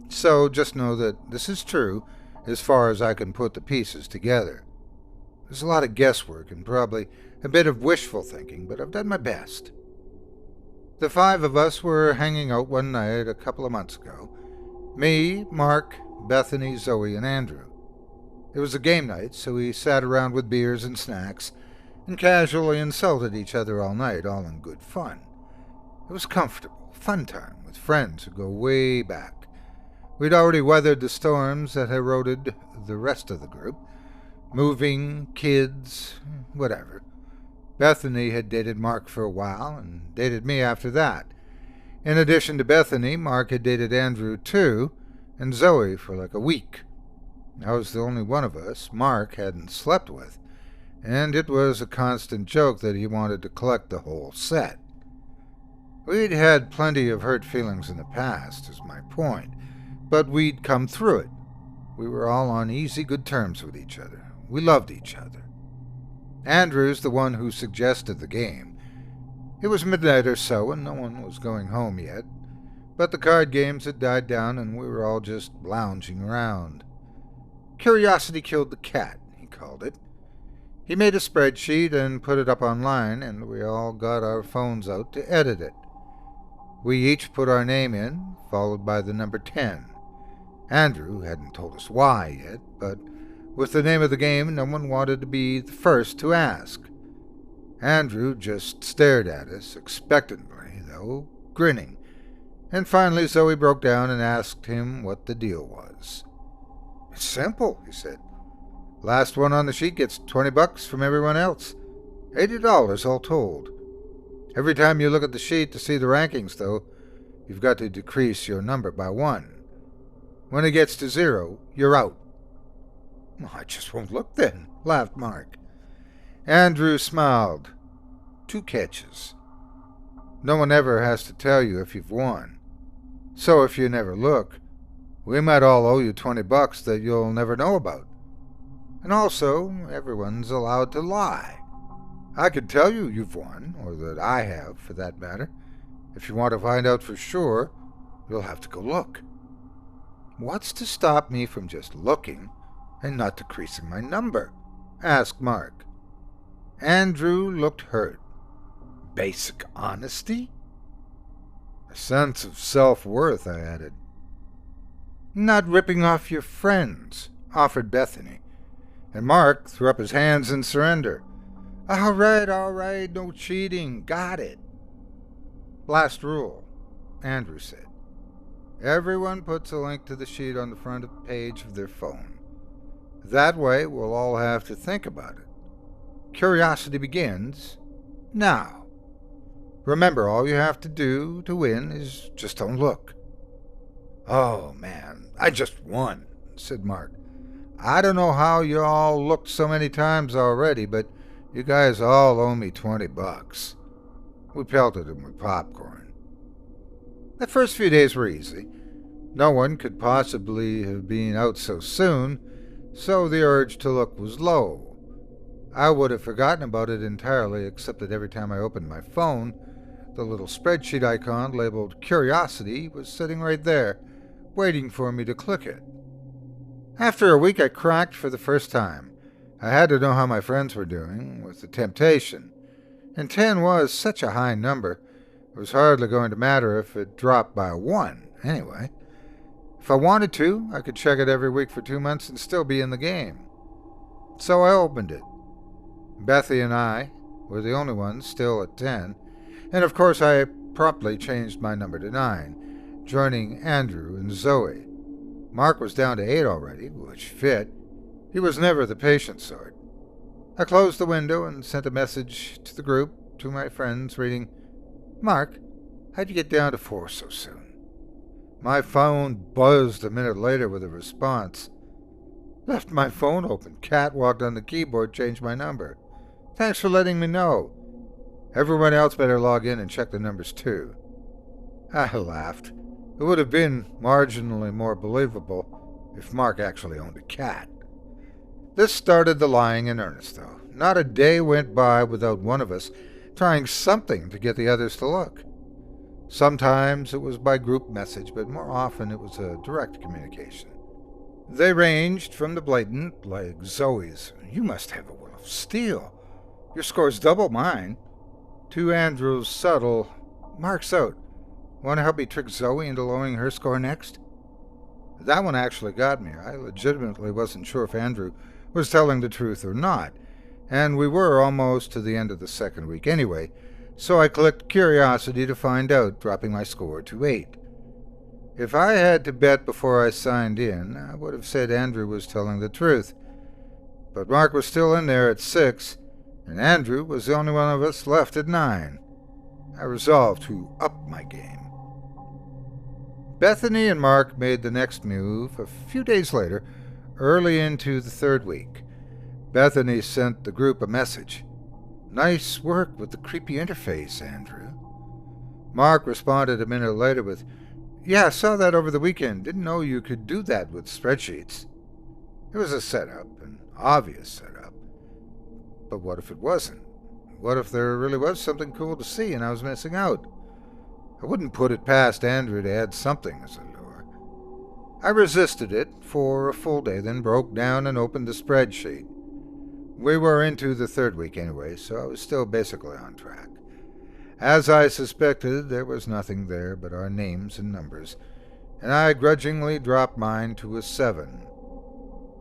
C: So just know that this is true as far as I can put the pieces together. There's a lot of guesswork and probably a bit of wishful thinking, but I've done my best. The 5 of us were hanging out one night a couple of months ago. Me, Mark, Bethany, Zoe, and Andrew. It was a game night, so we sat around with beers and snacks and casually insulted each other all night, all in good fun. It was comfortable, fun time with friends who go way back. We'd already weathered the storms that eroded the rest of the group. Moving, kids, whatever. Bethany had dated Mark for a while and dated me after that. In addition to Bethany, Mark had dated Andrew too, and Zoe for like a week. I was the only one of us Mark hadn't slept with, and it was a constant joke that he wanted to collect the whole set. We'd had plenty of hurt feelings in the past, is my point, but we'd come through it. We were all on easy good terms with each other. We loved each other. Andrew's the one who suggested the game. It was midnight or so, and no one was going home yet, but the card games had died down and we were all just lounging around. Curiosity killed the cat, he called it. He made a spreadsheet and put it up online, and we all got our phones out to edit it. We each put our name in, followed by the number 10. Andrew hadn't told us why yet, but with the name of the game, no one wanted to be the first to ask. Andrew just stared at us, expectantly, though, grinning, and finally Zoe broke down and asked him what the deal was. "It's simple," he said. "Last one on the sheet gets $20 from everyone else. $80 all told. Every time you look at the sheet to see the rankings, though, you've got to decrease your number by 1. When it gets to 0, you're out." "Well, I just won't look then," laughed Mark. Andrew smiled. 2 catches. No one ever has to tell you if you've won. So if you never look, we might all owe you $20 that you'll never know about. And also, everyone's allowed to lie. I could tell you you've won, or that I have, for that matter. If you want to find out for sure, you'll have to go look. "What's to stop me from just looking and not decreasing my number?" asked Mark. Andrew looked hurt. "Basic honesty?" "A sense of self-worth," I added. "Not ripping off your friends," offered Bethany, and Mark threw up his hands in surrender. All right, no cheating, got it." "Last rule," Andrew said. "Everyone puts a link to the sheet on the front page of their phone. That way we'll all have to think about it. Curiosity begins now. Remember, all you have to do to win is just don't look." "Oh, man, I just won," said Mark. "I don't know how you all looked so many times already, but you guys all owe me $20. We pelted him with popcorn. The first few days were easy. No one could possibly have been out so soon, so the urge to look was low. I would have forgotten about it entirely, except that every time I opened my phone, the little spreadsheet icon labeled Curiosity was sitting right there, waiting for me to click it. After a week, I cracked for the first time. I had to know how my friends were doing, with the temptation. And 10 was such a high number, it was hardly going to matter if it dropped by 1, anyway. If I wanted to, I could check it every week for 2 months and still be in the game. So I opened it. Bethy and I were the only ones still at 10, and of course I promptly changed my number to 9, joining Andrew and Zoe. Mark was down to 8 already, which fit. He was never the patient sort. I closed the window and sent a message to the group, to my friends, reading, "Mark, how'd you get down to 4 so soon?" My phone buzzed a minute later with a response. "Left my phone open. Cat walked on the keyboard, changed my number. Thanks for letting me know. Everyone else better log in and check the numbers too." I laughed. It would have been marginally more believable if Mark actually owned a cat. This started the lying in earnest, though. Not a day went by without one of us trying something to get the others to look. Sometimes it was by group message, but more often it was a direct communication. They ranged from the blatant, like Zoe's, "You must have a will of steel. Your score's double mine," to Andrew's subtle, "Mark's out. Want to help me trick Zoe into lowering her score next?" That one actually got me. I legitimately wasn't sure if Andrew was telling the truth or not, and we were almost to the end of the second week anyway, so I clicked Curiosity to find out, dropping my score to 8. If I had to bet before I signed in, I would have said Andrew was telling the truth. but Mark was still in there at 6, and Andrew was the only one of us left at 9. I resolved to up my game. Bethany and Mark made the next move a few days later, early into the 3rd week. Bethany sent the group a message. "Nice work with the creepy interface, Andrew." Mark responded a minute later with, "Yeah, I saw that over the weekend. Didn't know you could do that with spreadsheets." It was a setup, an obvious setup. But what if it wasn't? What if there really was something cool to see and I was missing out? I wouldn't put it past Andrew to add something as a lure. I resisted it for a full day, then broke down and opened the spreadsheet. We were into the 3rd week anyway, so I was still basically on track. As I suspected, there was nothing there but our names and numbers, and I grudgingly dropped mine to a 7.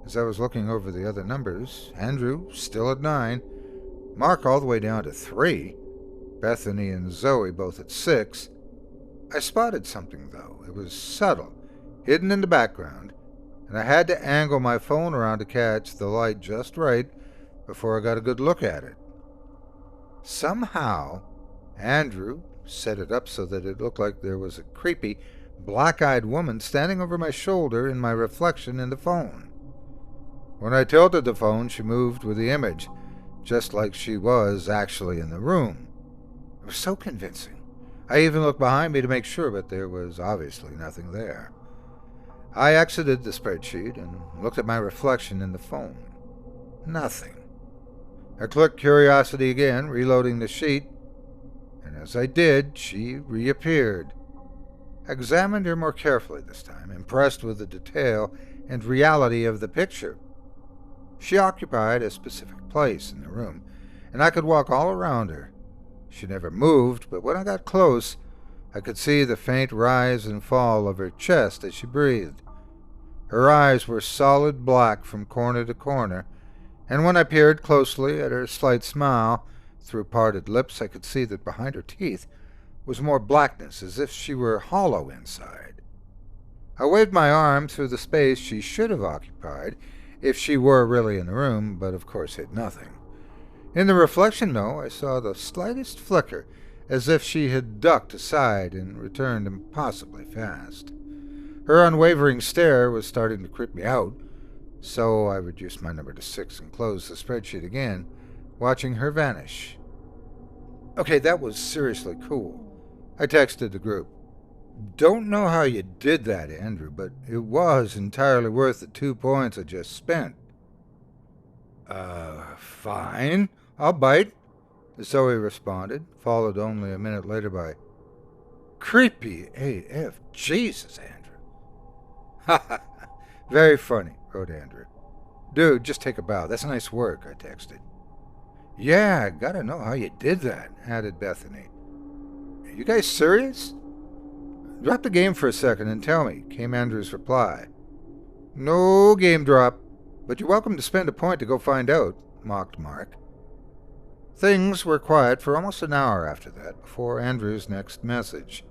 C: As I was looking over the other numbers, Andrew still at 9, Mark all the way down to 3, Bethany and Zoe both at 6, I spotted something, though. It was subtle, hidden in the background, and I had to angle my phone around to catch the light just right before I got a good look at it. Somehow, Andrew set it up so that it looked like there was a creepy, black-eyed woman standing over my shoulder in my reflection in the phone. When I tilted the phone, she moved with the image, just like she was actually in the room. It was so convincing. I even looked behind me to make sure, but there was obviously nothing there. I exited the spreadsheet and looked at my reflection in the phone. Nothing. I clicked Curiosity again, reloading the sheet, and as I did, she reappeared. I examined her more carefully this time, impressed with the detail and reality of the picture. She occupied a specific place in the room, and I could walk all around her. She never moved, but when I got close, I could see the faint rise and fall of her chest as she breathed. Her eyes were solid black from corner to corner, and when I peered closely at her slight smile, through parted lips I could see that behind her teeth was more blackness, as if she were hollow inside. I waved my arm through the space she should have occupied if she were really in the room, but of course hit nothing. In the reflection, though, I saw the slightest flicker, as if she had ducked aside and returned impossibly fast. Her unwavering stare was starting to creep me out, so I reduced my number to 6 and closed the spreadsheet again, watching her vanish. Okay, that was seriously cool. I texted the group. "Don't know how you did that, Andrew, but it was entirely worth the 2 points I just spent." Fine. I'll bite," Zoe responded, followed only a minute later by, "Creepy AF. Jesus, Andrew." "Ha ha. Very funny," wrote Andrew. "Dude, just take a bow. That's nice work," I texted. "Yeah, gotta know how you did that," added Bethany. "Are you guys serious?" "Drop the game for a second and tell me," came Andrew's reply. "No game drop, but you're welcome to spend a point to go find out," mocked Mark. Things were quiet for almost an hour after that, before Andrew's next message.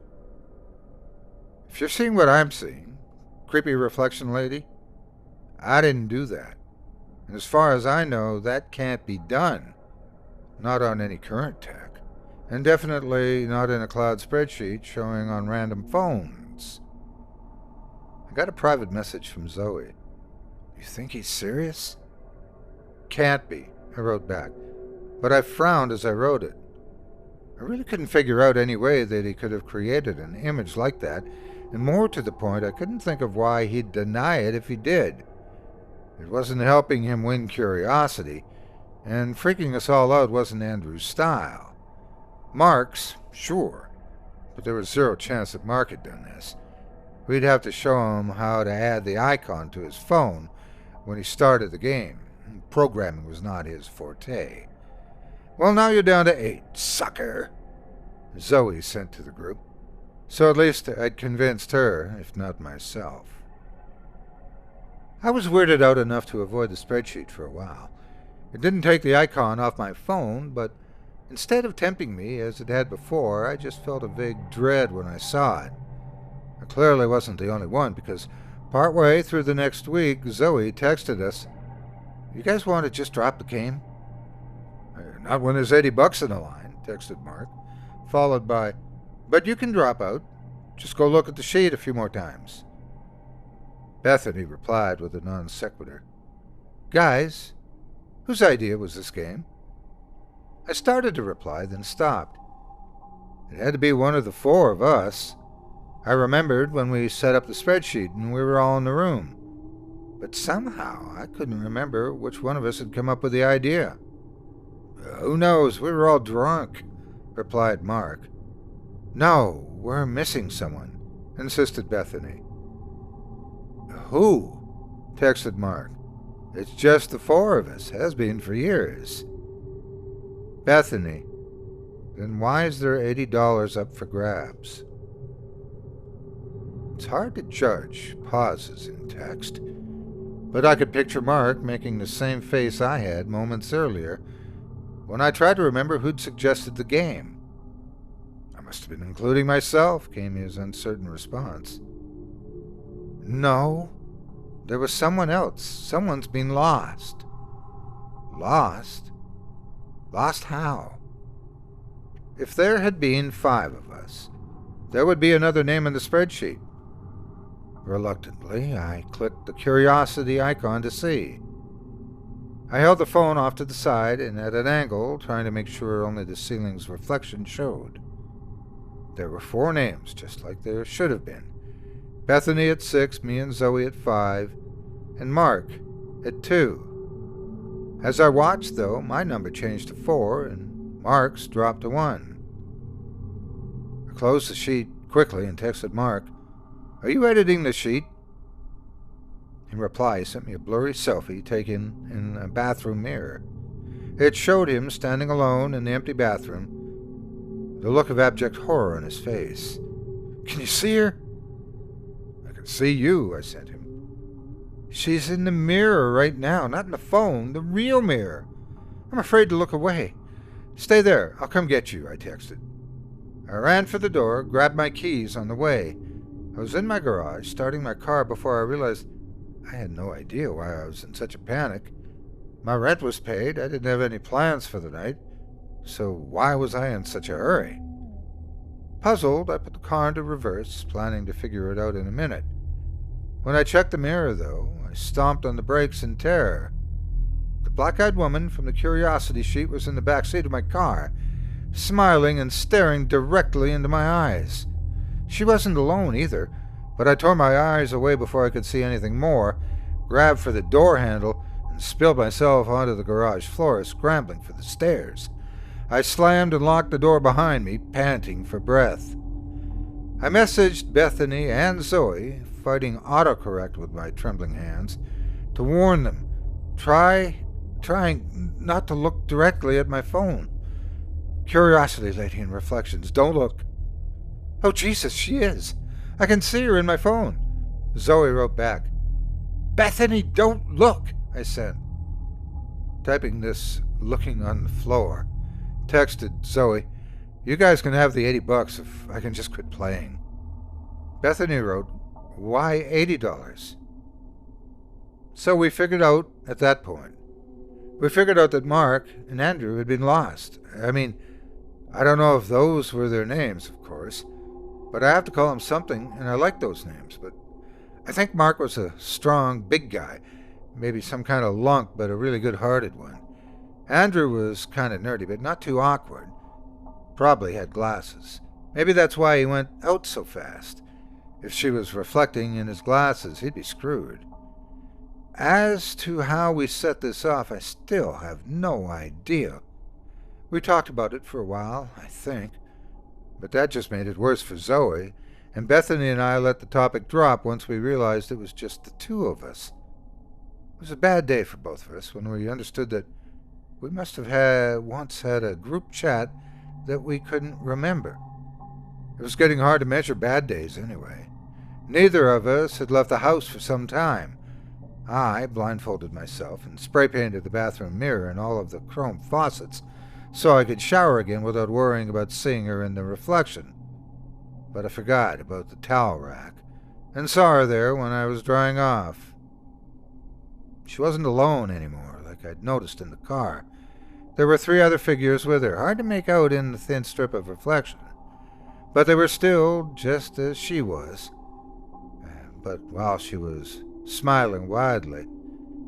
C: "If you're seeing what I'm seeing, creepy reflection lady, I didn't do that. And as far as I know, that can't be done. Not on any current tech. And definitely not in a cloud spreadsheet showing on random phones." I got a private message from Zoe. "You think he's serious?" "Can't be," I wrote back, but I frowned as I wrote it. I really couldn't figure out any way that he could have created an image like that, and more to the point, I couldn't think of why he'd deny it if he did. It wasn't helping him win curiosity, and freaking us all out wasn't Andrew's style. Mark's, sure, but there was zero chance that Mark had done this. We'd have to show him how to add the icon to his phone when he started the game. Programming was not his forte. "Well, now you're down to 8, sucker," Zoe sent to the group. So at least I'd convinced her, if not myself. I was weirded out enough to avoid the spreadsheet for a while. It didn't take the icon off my phone, but instead of tempting me as it had before, I just felt a vague dread when I saw it. I clearly wasn't the only one, because partway through the next week, Zoe texted us, You guys want to just drop the game? Not when there's $80 in the line, texted Mark, followed by, but you can drop out. Just go look at the sheet a few more times. Bethany replied with a non sequitur. Guys, whose idea was this game? I started to reply, then stopped. It had to be one of the four of us. I remembered when we set up the spreadsheet and we were all in the room. But somehow I couldn't remember which one of us had come up with the idea. Who knows? We were all drunk, replied Mark. No, we're missing someone, insisted Bethany. Who? Texted Mark. It's just the four of us, has been for years. Bethany, then why is there $80 up for grabs? It's hard to judge pauses in text, but I could picture Mark making the same face I had moments earlier when I tried to remember who'd suggested the game. I must have been including myself, came his uncertain response. No, there was someone else. Someone's been lost. Lost? Lost how? If there had been 5 of us, there would be another name in the spreadsheet. Reluctantly, I clicked the curiosity icon to see. I held the phone off to the side and at an angle, trying to make sure only the ceiling's reflection showed. There were 4 names, just like there should have been. Bethany at 6, me and Zoe at 5, and Mark at 2. As I watched, though, my number changed to 4, and Mark's dropped to 1. I closed the sheet quickly and texted Mark, Are you editing the sheet? In reply, he sent me a blurry selfie taken in a bathroom mirror. It showed him standing alone in the empty bathroom, the look of abject horror on his face. Can you see her? I can see you, I sent him. She's in the mirror right now, not in the phone, the real mirror. I'm afraid to look away. Stay there, I'll come get you, I texted. I ran for the door, grabbed my keys on the way. I was in my garage, starting my car before I realized I had no idea why I was in such a panic. My rent was paid, I didn't have any plans for the night, so why was I in such a hurry? Puzzled, I put the car into reverse, planning to figure it out in a minute. When I checked the mirror, though, I stomped on the brakes in terror. The black-eyed woman from the curiosity sheet was in the back seat of my car, smiling and staring directly into my eyes. She wasn't alone either, but I tore my eyes away before I could see anything more, grabbed for the door handle, and spilled myself onto the garage floor, scrambling for the stairs. I slammed and locked the door behind me, panting for breath. I messaged Bethany and Zoe, fighting autocorrect with my trembling hands, to warn them, trying not to look directly at my phone. Curiosity lady in reflections, don't look. Oh, Jesus, she is. I can see her in my phone. Zoe wrote back. Bethany, don't look, I said. Typing this, looking on the floor. Texted Zoe, you guys can have the $80 if I can just quit playing. Bethany wrote, why $80? So we figured out at that point. We figured out that Mark and Andrew had been lost. I mean, I don't know if those were their names, of course, but I have to call them something, and I like those names. But I think Mark was a strong, big guy, maybe some kind of lunk, but a really good-hearted one. Andrew was kind of nerdy, but not too awkward. Probably had glasses. Maybe that's why he went out so fast. If she was reflecting in his glasses, he'd be screwed. As to how we set this off, I still have no idea. We talked about it for a while, I think, but that just made it worse for Zoe, and Bethany and I let the topic drop once we realized it was just the 2 of us. It was a bad day for both of us when we understood that we must have once had a group chat that we couldn't remember. It was getting hard to measure bad days anyway. Neither of us had left the house for some time. I blindfolded myself and spray-painted the bathroom mirror and all of the chrome faucets so I could shower again without worrying about seeing her in the reflection. But I forgot about the towel rack and saw her there when I was drying off. She wasn't alone anymore, like I'd noticed in the car. There were 3 other figures with her, hard to make out in the thin strip of reflection. But they were still just as she was. But while she was smiling widely,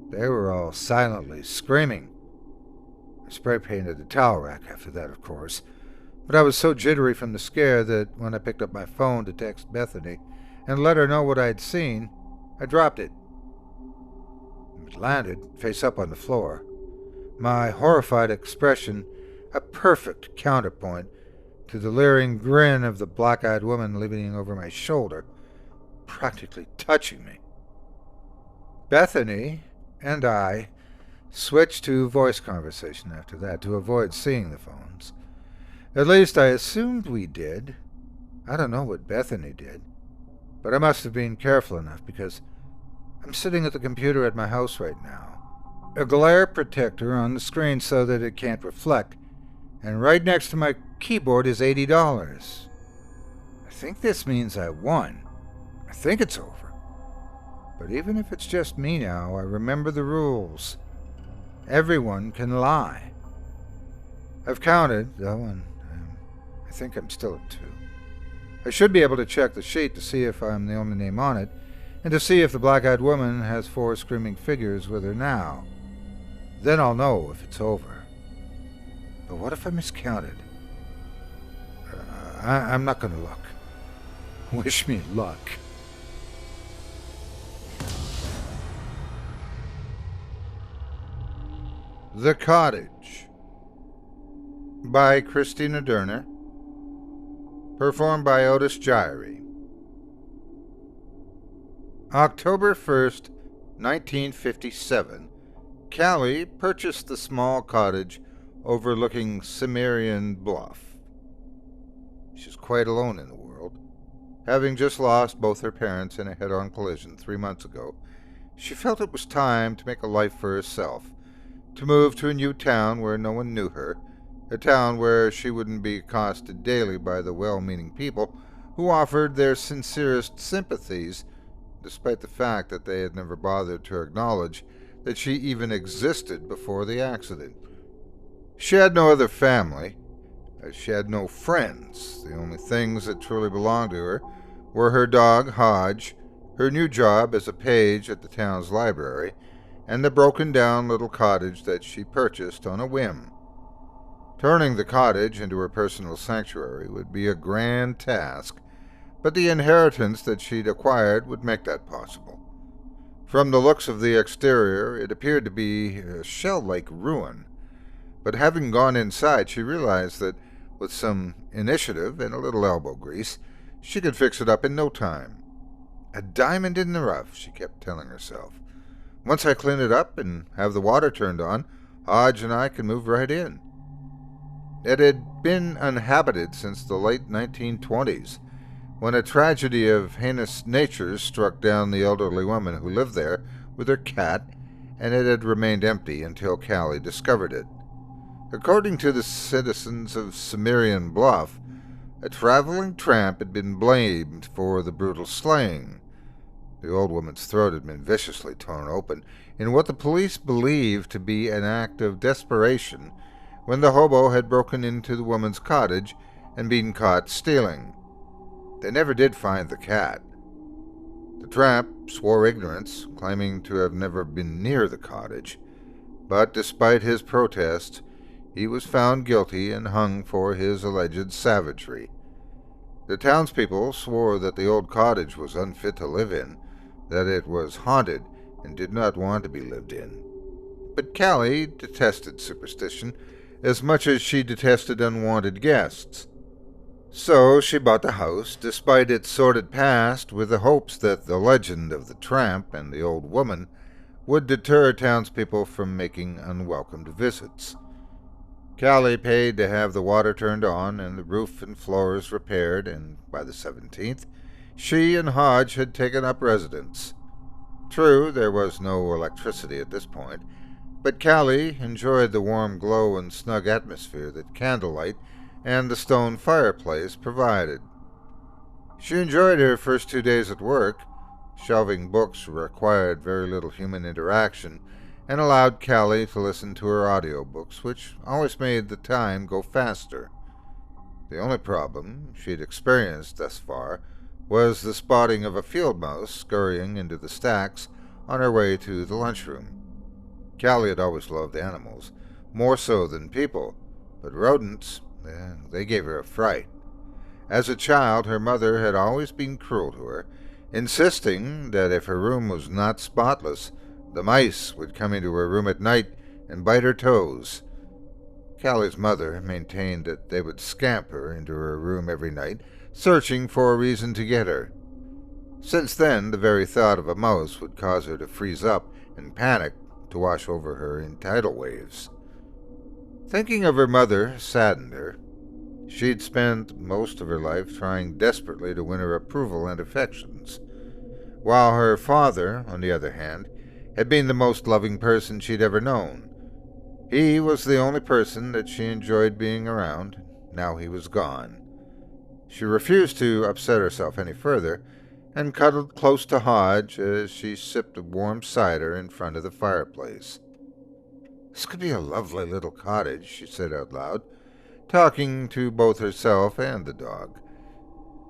C: they were all silently screaming. I spray-painted the towel rack after that, of course. But I was so jittery from the scare that when I picked up my phone to text Bethany and let her know what I'd seen, I dropped it. It landed face up on the floor. My horrified expression a perfect counterpoint to the leering grin of the black-eyed woman leaning over my shoulder, practically touching me. Bethany and I switched to voice conversation after that to avoid seeing the phones. At least I assumed we did. I don't know what Bethany did, but I must have been careful enough because I'm sitting at the computer at my house right now. A glare protector on the screen so that it can't reflect, and right next to my keyboard is $80. I think this means I won. I think it's over. But even if it's just me now, I remember the rules. Everyone can lie. I've counted, though, and I think I'm still at 2. I should be able to check the sheet to see if I'm the only name on it, and to see if the black-eyed woman has 4 screaming figures with her now. Then I'll know if it's over. But what if I miscounted? I'm not going to look. Wish me luck. The Cottage by Christina Durner. Performed by Otis Jiry. October 1st, 1957, Callie purchased the small cottage overlooking Cimmerian Bluff. She's quite alone in the world. Having just lost both her parents in a head-on collision 3 months ago, she felt it was time to make a life for herself, to move to a new town where no one knew her, a town where she wouldn't be accosted daily by the well-meaning people who offered their sincerest sympathies, despite the fact that they had never bothered to acknowledge that she even existed before the accident. She had no other family. She had no friends. The only things that truly belonged to her were her dog, Hodge, her new job as a page at the town's library, and the broken-down little cottage that she purchased on a whim. Turning the cottage into her personal sanctuary would be a grand task, but the inheritance that she'd acquired would make that possible. From the looks of the exterior, it appeared to be a shell-like ruin, but having gone inside, she realized that with some initiative and a little elbow grease, she could fix it up in no time. A diamond in the rough, she kept telling herself. Once I clean it up and have the water turned on, Hodge and I can move right in. It had been uninhabited since the late 1920s, when a tragedy of heinous natures struck down the elderly woman who lived there with her cat, and it had remained empty until Callie discovered it. According to the citizens of Cimmerian Bluff, a traveling tramp had been blamed for the brutal slaying. The old woman's throat had been viciously torn open in what the police believed to be an act of desperation when the hobo had broken into the woman's cottage and been caught stealing. They never did find the cat. The tramp swore ignorance, claiming to have never been near the cottage, but despite his protests, he was found guilty and hung for his alleged savagery. The townspeople swore that the old cottage was unfit to live in, that it was haunted and did not want to be lived in. But Callie detested superstition as much as she detested unwanted guests. So she bought the house, despite its sordid past, with the hopes that the legend of the tramp and the old woman would deter townspeople from making unwelcomed visits. Callie paid to have the water turned on and the roof and floors repaired, and by the 17th, she and Hodge had taken up residence. True, there was no electricity at this point, but Callie enjoyed the warm glow and snug atmosphere that candlelight and the stone fireplace provided. She enjoyed her first 2 days at work. Shelving books required very little human interaction, and allowed Callie to listen to her audiobooks, which always made the time go faster. The only problem she'd experienced thus far was the spotting of a field mouse scurrying into the stacks on her way to the lunchroom. Callie had always loved animals, more so than people, but rodents, they gave her a fright. As a child, her mother had always been cruel to her, insisting that if her room was not spotless, the mice would come into her room at night and bite her toes. Callie's mother maintained that they would scamper into her room every night, searching for a reason to get her. Since then, the very thought of a mouse would cause her to freeze up and panic to wash over her in tidal waves. Thinking of her mother saddened her. She'd spent most of her life trying desperately to win her approval and affections, while her father, on the other hand, had been the most loving person she'd ever known. He was the only person that she enjoyed being around. Now he was gone. She refused to upset herself any further, and cuddled close to Hodge as she sipped a warm cider in front of the fireplace. "This could be a lovely little cottage," she said out loud, talking to both herself and the dog.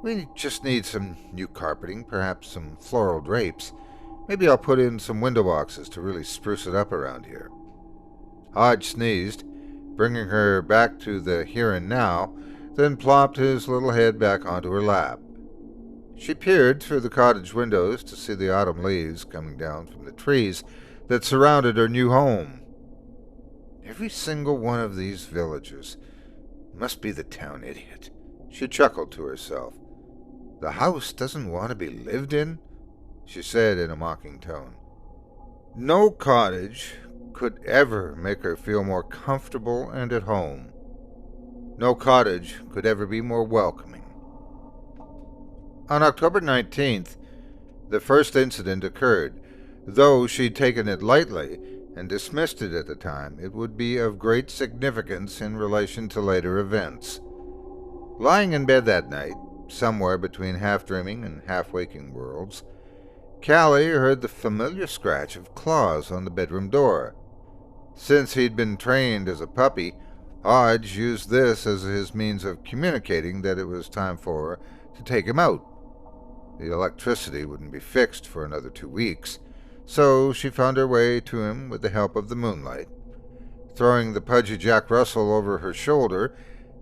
C: "We just need some new carpeting, perhaps some floral drapes. Maybe I'll put in some window boxes to really spruce it up around here." Hodge sneezed, bringing her back to the here and now, then plopped his little head back onto her lap. She peered through the cottage windows to see the autumn leaves coming down from the trees that surrounded her new home. Every single one of these villagers must be the town idiot, she chuckled to herself. "The house doesn't want to be lived in?" she said in a mocking tone. No cottage could ever make her feel more comfortable and at home. No cottage could ever be more welcoming. On October 19th, the first incident occurred. Though she'd taken it lightly and dismissed it at the time, it would be of great significance in relation to later events. Lying in bed that night, somewhere between half-dreaming and half-waking worlds, Callie heard the familiar scratch of claws on the bedroom door. Since he'd been trained as a puppy, Hodge used this as his means of communicating that it was time for her to take him out. The electricity wouldn't be fixed for another 2 weeks, so she found her way to him with the help of the moonlight. Throwing the pudgy Jack Russell over her shoulder,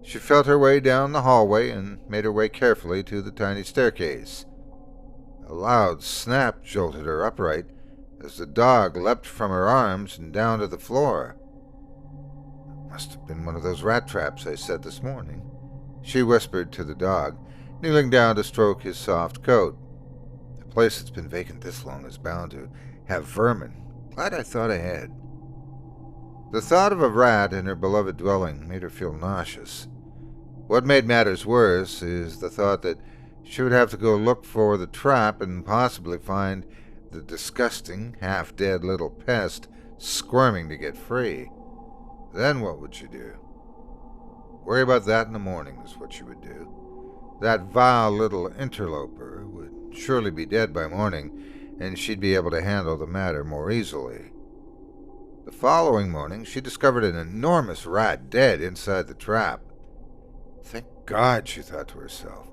C: she felt her way down the hallway and made her way carefully to the tiny staircase. A loud snap jolted her upright as the dog leapt from her arms and down to the floor. "It must have been one of those rat traps I set this morning," she whispered to the dog, kneeling down to stroke his soft coat. "A place that's been vacant this long is bound to have vermin. Glad I thought ahead." The thought of a rat in her beloved dwelling made her feel nauseous. What made matters worse is the thought that she would have to go look for the trap and possibly find the disgusting, half-dead little pest squirming to get free. Then what would she do? Worry about that in the morning is what she would do. That vile little interloper would surely be dead by morning, and she'd be able to handle the matter more easily. The following morning, she discovered an enormous rat dead inside the trap. "Thank God," she thought to herself.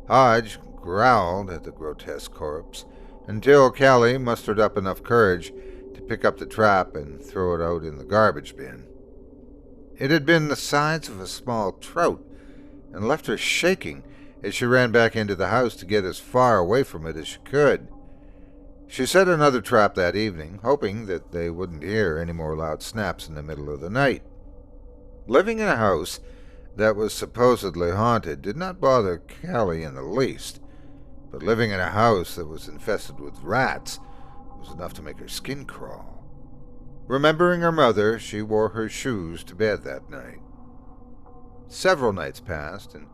C: Hodge growled at the grotesque corpse until Callie mustered up enough courage to pick up the trap and throw it out in the garbage bin. It had been the size of a small trout and left her shaking as she ran back into the house to get as far away from it as she could. She set another trap that evening, hoping that they wouldn't hear any more loud snaps in the middle of the night. Living in a house that was supposedly haunted did not bother Callie in the least, but living in a house that was infested with rats was enough to make her skin crawl. Remembering her mother, she wore her shoes to bed that night. Several nights passed, and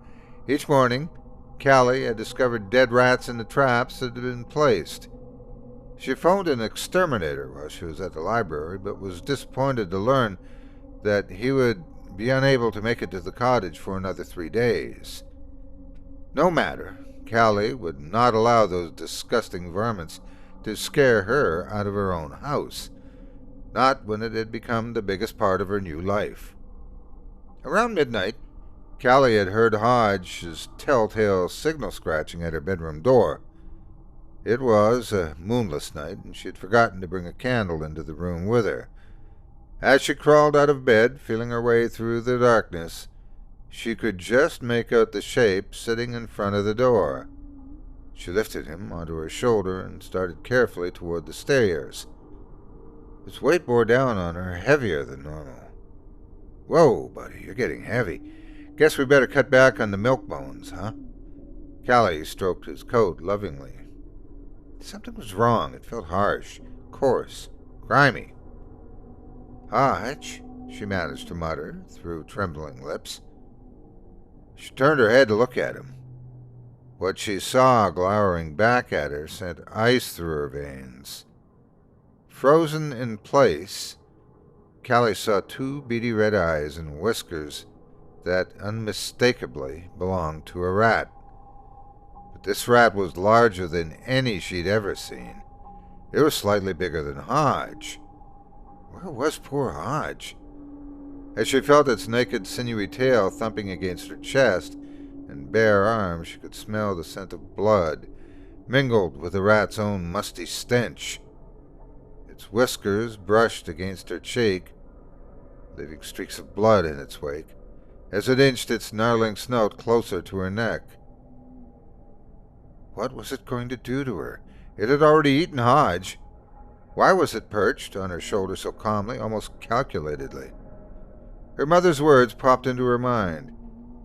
C: each morning Callie had discovered dead rats in the traps that had been placed. She phoned an exterminator while she was at the library, but was disappointed to learn that he would be unable to make it to the cottage for another 3 days. No matter, Callie would not allow those disgusting varmints to scare her out of her own house. not when it had become the biggest part of her new life. Around midnight, Callie had heard Hodge's telltale signal scratching at her bedroom door. It was a moonless night, and she had forgotten to bring a candle into the room with her. As she crawled out of bed, feeling her way through the darkness, she could just make out the shape sitting in front of the door. She lifted him onto her shoulder and started carefully toward the stairs. His weight bore down on her, heavier than normal. "Whoa, buddy, you're getting heavy. Guess we better cut back on the milk bones, huh?" Callie stroked his coat lovingly. Something was wrong. It felt harsh, coarse, grimy. "Hodge," she managed to mutter through trembling lips. She turned her head to look at him. What she saw glowering back at her sent ice through her veins. Frozen in place, Callie saw two beady red eyes and whiskers that unmistakably belonged to a rat. But this rat was larger than any she'd ever seen. It was slightly bigger than Hodge. Where was poor Hodge? As she felt its naked, sinewy tail thumping against her chest and bare arms, she could smell the scent of blood, mingled with the rat's own musty stench. Its whiskers brushed against her cheek, leaving streaks of blood in its wake, as it inched its gnarling snout closer to her neck. What was it going to do to her? It had already eaten Hodge. Why was it perched on her shoulder so calmly, almost calculatedly? Her mother's words popped into her mind.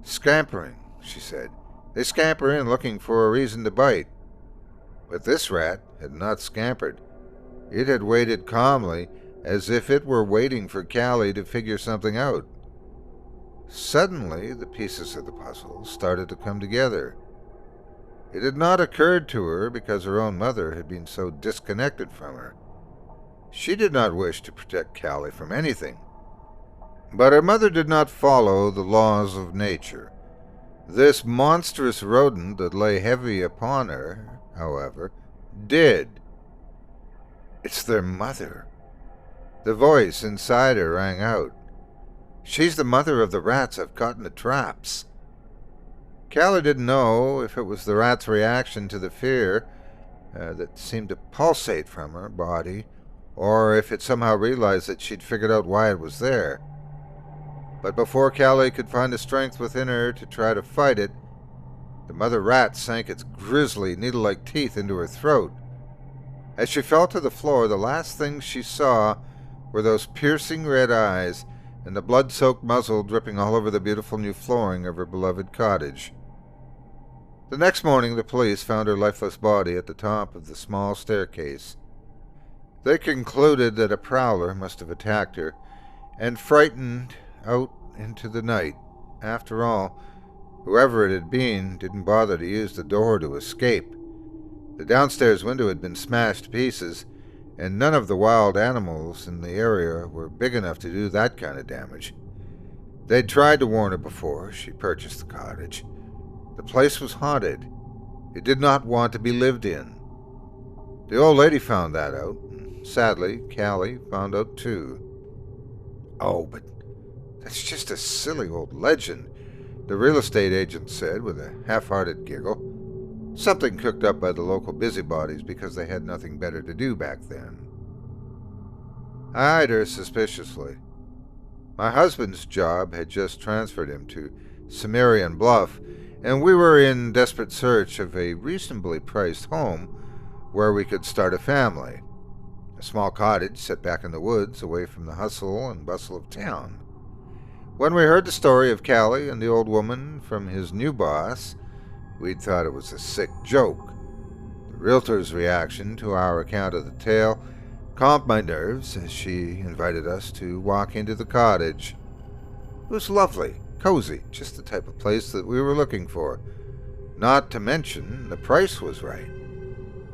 C: "Scampering," she said. "They scamper in looking for a reason to bite." But this rat had not scampered. It had waited calmly, as if it were waiting for Callie to figure something out. Suddenly, the pieces of the puzzle started to come together. It had not occurred to her because her own mother had been so disconnected from her. She did not wish to protect Callie from anything. But her mother did not follow the laws of nature. This monstrous rodent that lay heavy upon her, however, did. "It's their mother." The voice inside her rang out. "She's the mother of the rats I've caught in the traps." Callie didn't know if it was the rat's reaction to the fear that seemed to pulsate from her body, or if it somehow realized that she'd figured out why it was there. But before Callie could find the strength within her to try to fight it, the mother rat sank its grisly, needle-like teeth into her throat. As she fell to the floor, the last things she saw were those piercing red eyes and the blood-soaked muzzle dripping all over the beautiful new flooring of her beloved cottage. The next morning, the police found her lifeless body at the top of the small staircase. They concluded that a prowler must have attacked her and frightened out into the night. After all, whoever it had been didn't bother to use the door to escape. The downstairs window had been smashed to pieces, and none of the wild animals in the area were big enough to do that kind of damage. They'd tried to warn her before she purchased the cottage. The place was haunted. It did not want to be lived in. The old lady found that out, and sadly, Callie found out too. "Oh, but that's just a silly old legend," the real estate agent said with a half-hearted giggle. Something cooked up by the local busybodies because they had nothing better to do back then. I eyed her suspiciously. My husband's job had just transferred him to Cimmerian Bluff, and we were in desperate search of a reasonably priced home where we could start a family. A small cottage set back in the woods, away from the hustle and bustle of town. When we heard the story of Callie and the old woman from his new boss, we'd thought it was a sick joke. The realtor's reaction to our account of the tale calmed my nerves as she invited us to walk into the cottage. It was lovely, cozy, just the type of place that we were looking for. Not to mention, the price was right.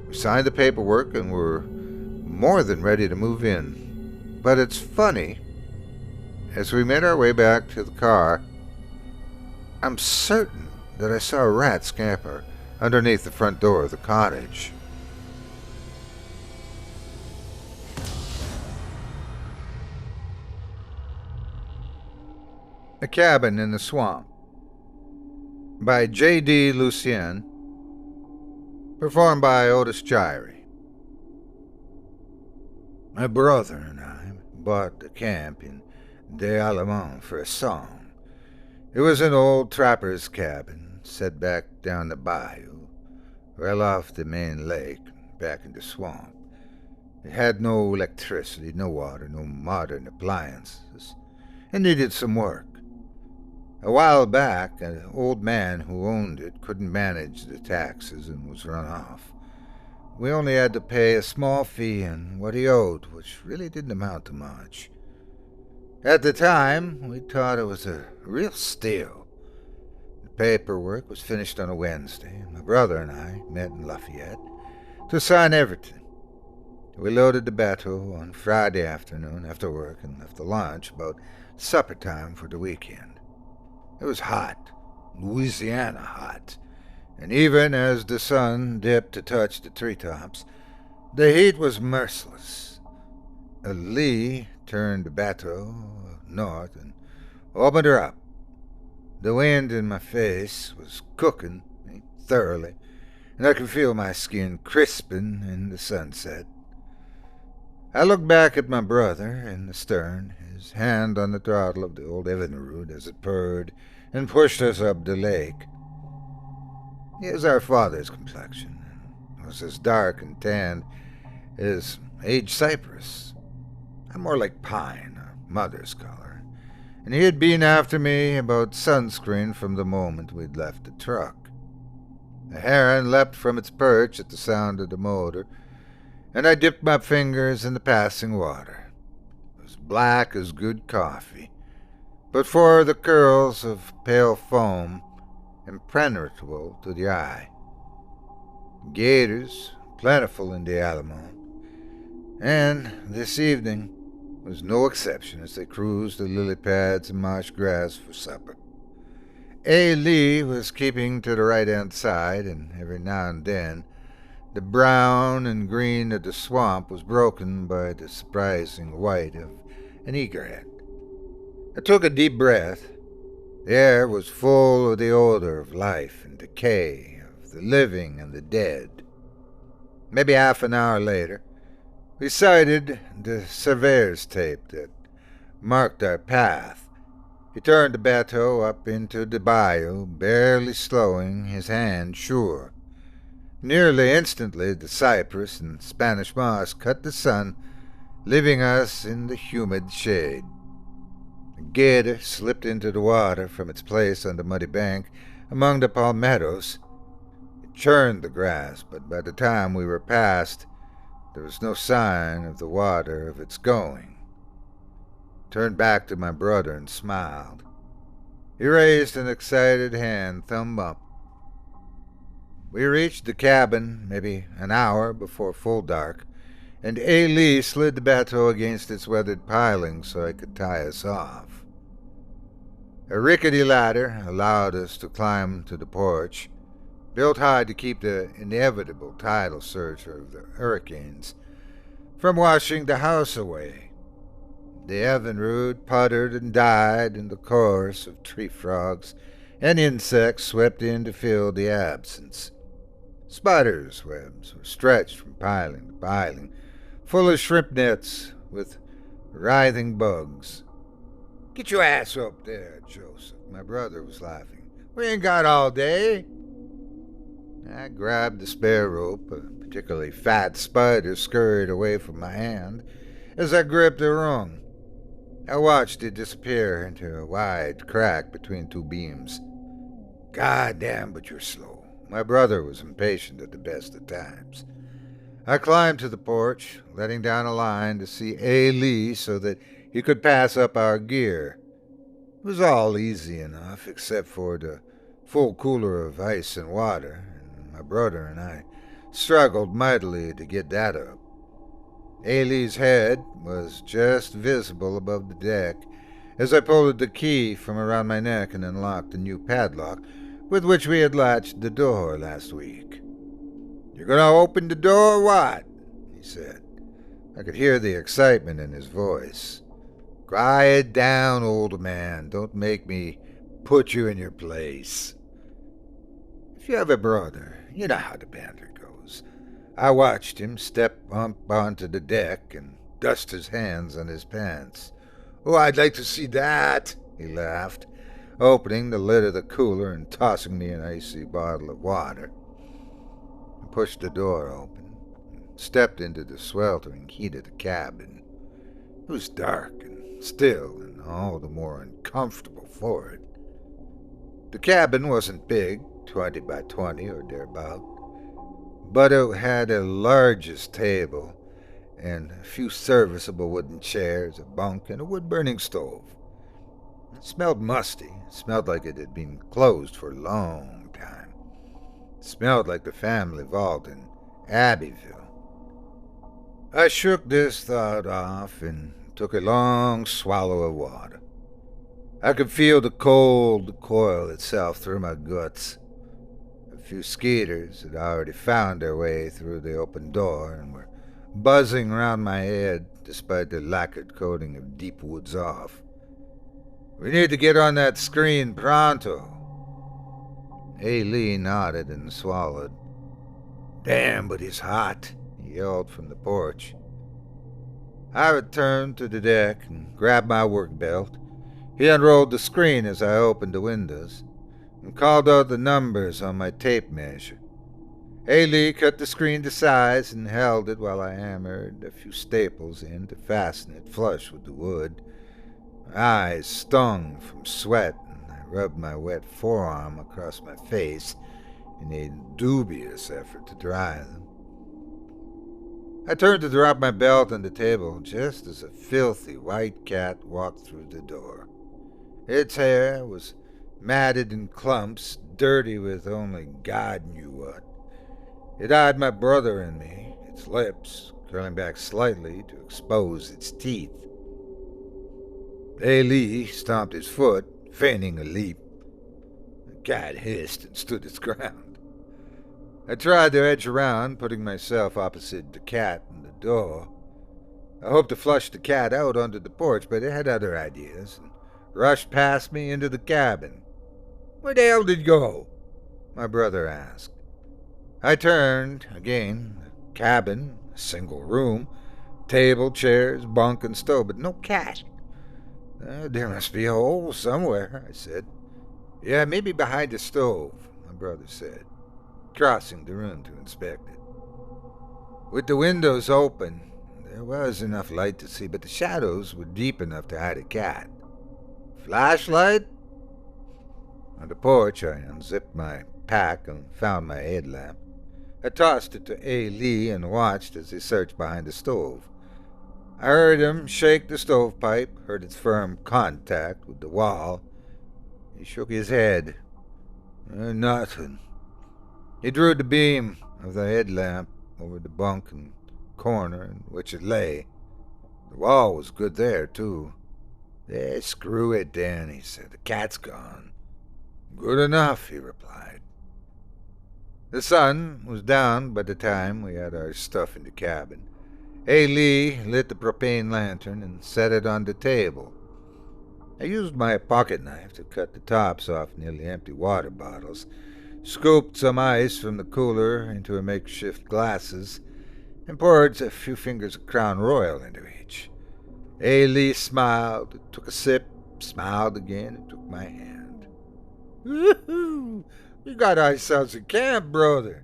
C: We signed the paperwork and were more than ready to move in. But it's funny, as we made our way back to the car, I'm certain that I saw a rat scamper underneath the front door of the cottage. A Cabin in the Swamp by J.D. Lucien, performed by Otis Jiry. My brother and I bought the camp in Des Allemands for a song. It was an old trapper's cabin set back down the bayou, well off the main lake, back in the swamp. It had no electricity, no water, no modern appliances, and needed some work. A while back, an old man who owned it couldn't manage the taxes and was run off. We only had to pay a small fee and what he owed, which really didn't amount to much. At the time, we thought it was a real steal. The paperwork was finished on a Wednesday, and my brother and I met in Lafayette to sign everything. We loaded the bateau on Friday afternoon after work and left the lunch about supper time for the weekend. It was hot, Louisiana hot, and even as the sun dipped to touch the treetops, the heat was merciless. A lee turned the bateau north and opened her up. The wind in my face was cooking me thoroughly, and I could feel my skin crisping in the sunset. I looked back at my brother in the stern, his hand on the throttle of the old Evinrude as it purred and pushed us up the lake. He is our father's complexion, and was as dark and tanned as aged cypress. I'm more like pine, our mother's color, and he had been after me about sunscreen from the moment we'd left the truck. A heron leapt from its perch at the sound of the motor, and I dipped my fingers in the passing water. It was black as good coffee, but for the curls of pale foam, impenetrable to the eye. Gators, plentiful in the Alamo, and this evening was no exception as they cruised the lily pads and marsh grass for supper. A. Lee was keeping to the right-hand side, and every now and then the brown and green of the swamp was broken by the surprising white of an egret. I took a deep breath. The air was full of the odor of life and decay, of the living and the dead. Maybe half an hour later, we sighted the surveyor's tape that marked our path. He turned the bateau up into the bayou, barely slowing his hand sure. Nearly instantly, the cypress and Spanish moss cut the sun, leaving us in the humid shade. A gator slipped into the water from its place on the muddy bank among the palmettos. It churned the grass, but by the time we were past, there was no sign of the water of its going. I turned back to my brother and smiled. He raised an excited hand, thumb up. We reached the cabin maybe an hour before full dark, and A. Lee slid the bateau against its weathered piling so I could tie us off. A rickety ladder allowed us to climb to the porch, built high to keep the inevitable tidal surge of the hurricanes from washing the house away. The Evinrude puttered and died in the chorus of tree frogs, and insects swept in to fill the absence. Spiders' webs were stretched from piling to piling, full of shrimp nets with writhing bugs. "Get your ass up there, Joseph," my brother was laughing. "We ain't got all day." I grabbed the spare rope. A particularly fat spider scurried away from my hand as I gripped the rung. I watched it disappear into a wide crack between two beams. "God damn, but you're slow." My brother was impatient at the best of times. I climbed to the porch, letting down a line to see A. Lee so that he could pass up our gear. It was all easy enough, except for the full cooler of ice and water, and my brother and I struggled mightily to get that up. A. Lee's head was just visible above the deck as I pulled the key from around my neck and unlocked the new padlock with which we had latched the door last week. "You gonna open the door or what?" he said. I could hear the excitement in his voice. Quiet down, old man. Don't make me put you in your place. If you have a brother, you know how the banter goes. I watched him step up onto the deck and dust his hands on his pants. Oh, I'd like to see that, he laughed, opening the lid of the cooler and tossing me an icy bottle of water. I pushed the door open and stepped into the sweltering heat of the cabin. It was dark and still and all the more uncomfortable for it. The cabin wasn't big, 20 by 20 or thereabout, but it had a largest table and a few serviceable wooden chairs, a bunk, and a wood-burning stove. It smelled musty. It smelled like it had been closed for a long time. It smelled like the family vault in Abbeville. I shook this thought off and took a long swallow of water. I could feel the cold coil itself through my guts. A few skeeters had already found their way through the open door and were buzzing round my head despite the lacquered coating of deep woods off. We need to get on that screen pronto. A. Lee nodded and swallowed. Damn, but it's hot, he yelled from the porch. I returned to the deck and grabbed my work belt. He unrolled the screen as I opened the windows and called out the numbers on my tape measure. Haley cut the screen to size and held it while I hammered a few staples in to fasten it flush with the wood. My eyes stung from sweat, and I rubbed my wet forearm across my face in a dubious effort to dry them. I turned to drop my belt on the table just as a filthy white cat walked through the door. Its hair was matted in clumps, dirty with only God knew what. It eyed my brother and me, its lips curling back slightly to expose its teeth. A. Lee stomped his foot, feigning a leap. The cat hissed and stood its ground. I tried to edge around, putting myself opposite the cat and the door. I hoped to flush the cat out onto the porch, but it had other ideas and rushed past me into the cabin. Where the hell did you go? My brother asked. I turned again. The cabin, a single room, table, chairs, bunk, and stove, but no cat. There must be a hole somewhere, I said. Yeah, maybe behind the stove, my brother said, crossing the room to inspect it. With the windows open, there was enough light to see, but the shadows were deep enough to hide a cat. Flashlight? On the porch, I unzipped my pack and found my headlamp. I tossed it to A. Lee and watched as he searched behind the stove. I heard him shake the stovepipe, heard its firm contact with the wall. He shook his head. Nothing. He drew the beam of the headlamp over the bunk and corner in which it lay. The wall was good there, too. Yeah, screw it, Dan, he said. The cat's gone. Good enough, he replied. The sun was down by the time we had our stuff in the cabin. A. Lee lit the propane lantern and set it on the table. I used my pocket knife to cut the tops off nearly empty water bottles, scooped some ice from the cooler into a makeshift glasses, and poured a few fingers of Crown Royal into each. A. Lee smiled, took a sip, smiled again, and took my hand. Woo-hoo! We got ourselves a camp, brother.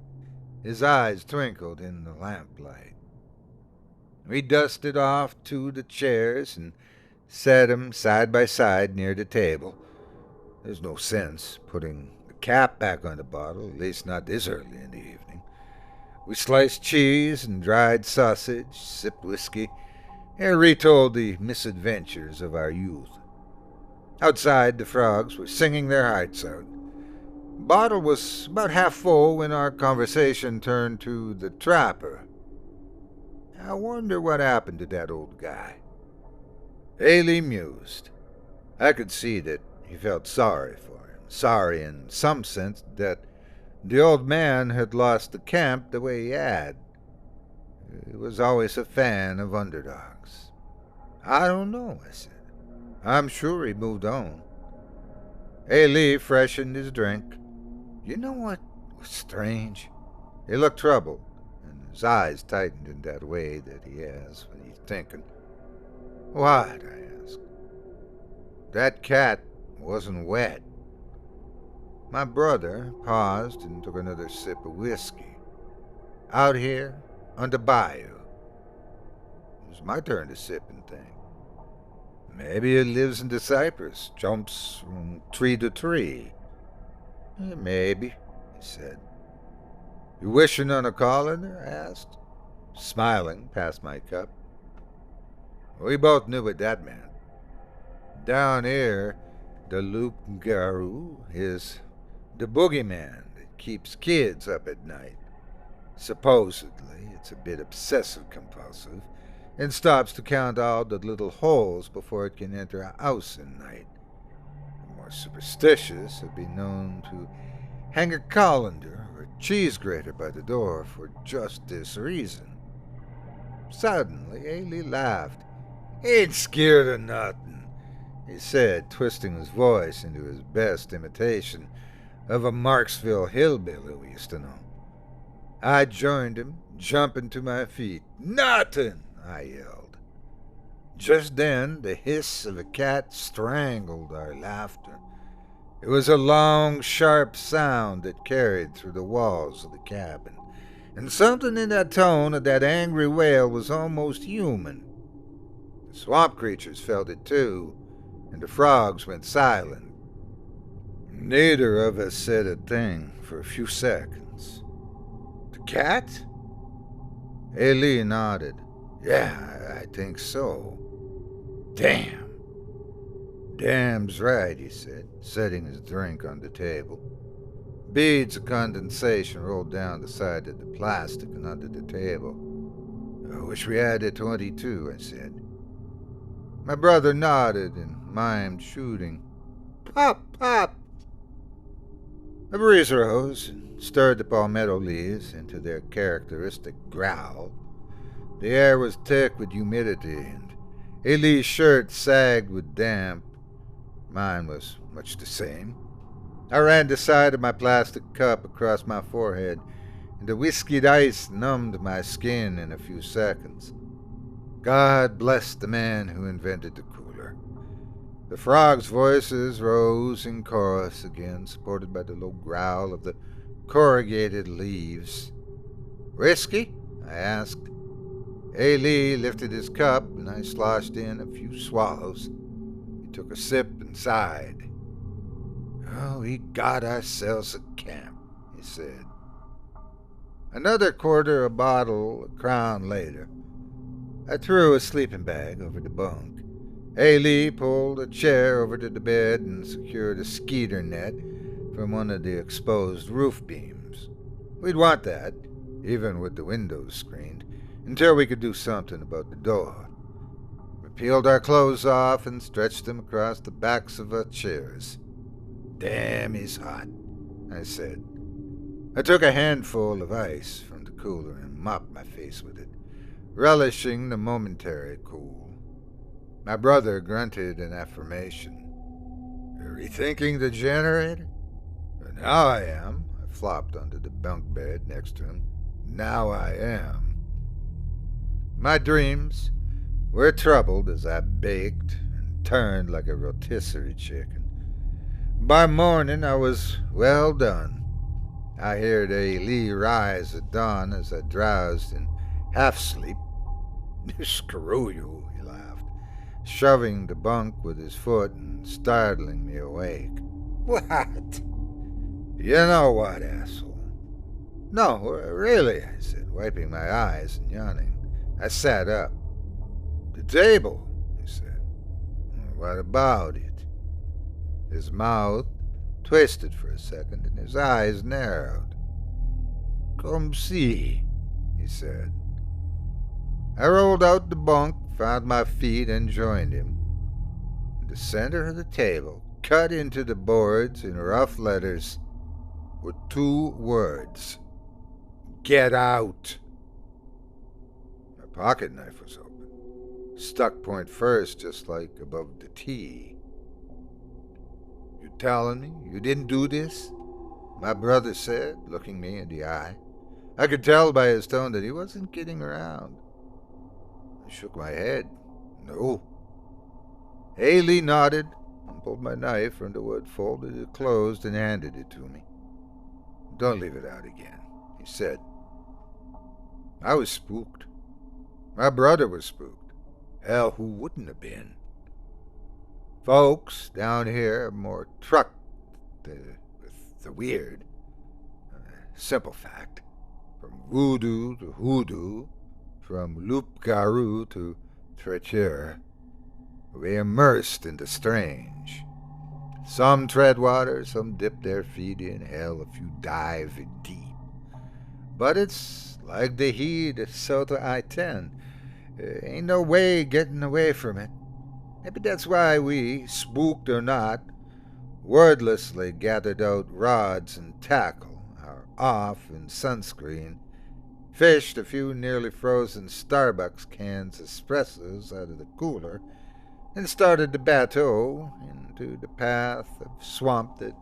C: His eyes twinkled in the lamplight. We dusted off two of the chairs and set 'em side by side near the table. There's no sense putting the cap back on the bottle, at least not this early in the evening. We sliced cheese and dried sausage, sipped whiskey, and retold the misadventures of our youth. Outside, the frogs were singing their hearts out. The bottle was about half full when our conversation turned to the trapper. I wonder what happened to that old guy. Haley mused. I could see that he felt sorry for him. Sorry in some sense that the old man had lost the camp the way he had. He was always a fan of underdogs. I don't know, I said. I'm sure he moved on. Lee freshened his drink. You know what was strange? He looked troubled, and his eyes tightened in that way that he has when he's thinking. What? I asked. That cat wasn't wet. My brother paused and took another sip of whiskey. Out here, on the bayou. It was my turn to sip and think. Maybe it lives in the cypress, jumps from tree to tree. Maybe, he said. You wishing on a colander? I asked, smiling past my cup. We both knew what that meant. Down here, the loup-garou is the boogeyman that keeps kids up at night. Supposedly, it's a bit obsessive-compulsive and stops to count all the little holes before it can enter a house at night. The more superstitious have been known to hang a colander or a cheese grater by the door for just this reason. Suddenly, Ailey laughed. Ain't scared of nothing, he said, twisting his voice into his best imitation of a Marksville hillbilly we used to know. I joined him, jumping to my feet. Nothing, I yelled. Just then, the hiss of a cat strangled our laughter. It was a long, sharp sound that carried through the walls of the cabin, and something in that tone of that angry wail was almost human. The swamp creatures felt it too, and the frogs went silent. Neither of us said a thing for a few seconds. The cat? Lee nodded. Yeah, I think so. Damn. Damn's right, he said, setting his drink on the table. Beads of condensation rolled down the side of the plastic and under the table. I wish we had a .22, I said. My brother nodded and mimed shooting. Pop, pop! A breeze rose and stirred the palmetto leaves into their characteristic growl. The air was thick with humidity, and Lee's shirt sagged with damp. Mine was much the same. I ran the side of my plastic cup across my forehead, and the whiskied ice numbed my skin in a few seconds. God bless the man who invented the cooler. The frogs' voices rose in chorus again, supported by the low growl of the corrugated leaves. Whiskey? I asked. Lee lifted his cup, and I sloshed in a few swallows. He took a sip and sighed. Oh, we got ourselves a camp, he said. Another quarter a bottle, a crown later. I threw a sleeping bag over the bunk. Lee pulled a chair over to the bed and secured a skeeter net from one of the exposed roof beams. We'd want that, even with the windows screened, until we could do something about the door. We peeled our clothes off and stretched them across the backs of our chairs. Damn, he's hot, I said. I took a handful of ice from the cooler and mopped my face with it, relishing the momentary cool. My brother grunted in affirmation. Rethinking the generator? Now I am. I flopped onto the bunk bed next to him. Now I am. My dreams were troubled as I baked and turned like a rotisserie chicken. By morning I was well done. I heard Lee rise at dawn as I drowsed in half-sleep. Screw you, he laughed, shoving the bunk with his foot and startling me awake. What? You know what, asshole? No, really, I said, wiping my eyes and yawning. I sat up. The table, he said. What about it? His mouth twisted for a second and his eyes narrowed. Come see, he said. I rolled out the bunk, found my feet, and joined him. In the center of the table, cut into the boards in rough letters, were 2 words. Get out. My pocket knife was open. stuck point first, just like above the T. "You telling me you didn't do this?" my brother said, looking me in the eye. I could tell by his tone that he wasn't kidding around. I shook my head. "No." Haley nodded and pulled my knife from the wood, folded it closed, and handed it to me. "Don't leave it out again," he said. I was spooked. My brother was spooked. Hell, who wouldn't have been? Folks down here are more trucked with the weird. Simple fact. From voodoo to hoodoo, from loup-garou to treacher, we immersed in the strange. Some tread water, some dip their feet in hell, a few dive in deep. But it's like the heat south of I-10. Ain't no way getting away from it. Maybe that's why we, spooked or not, wordlessly gathered out rods and tackle, our off and sunscreen, fished a few nearly frozen Starbucks cans espressos out of the cooler, and started the bateau into the path of swamp that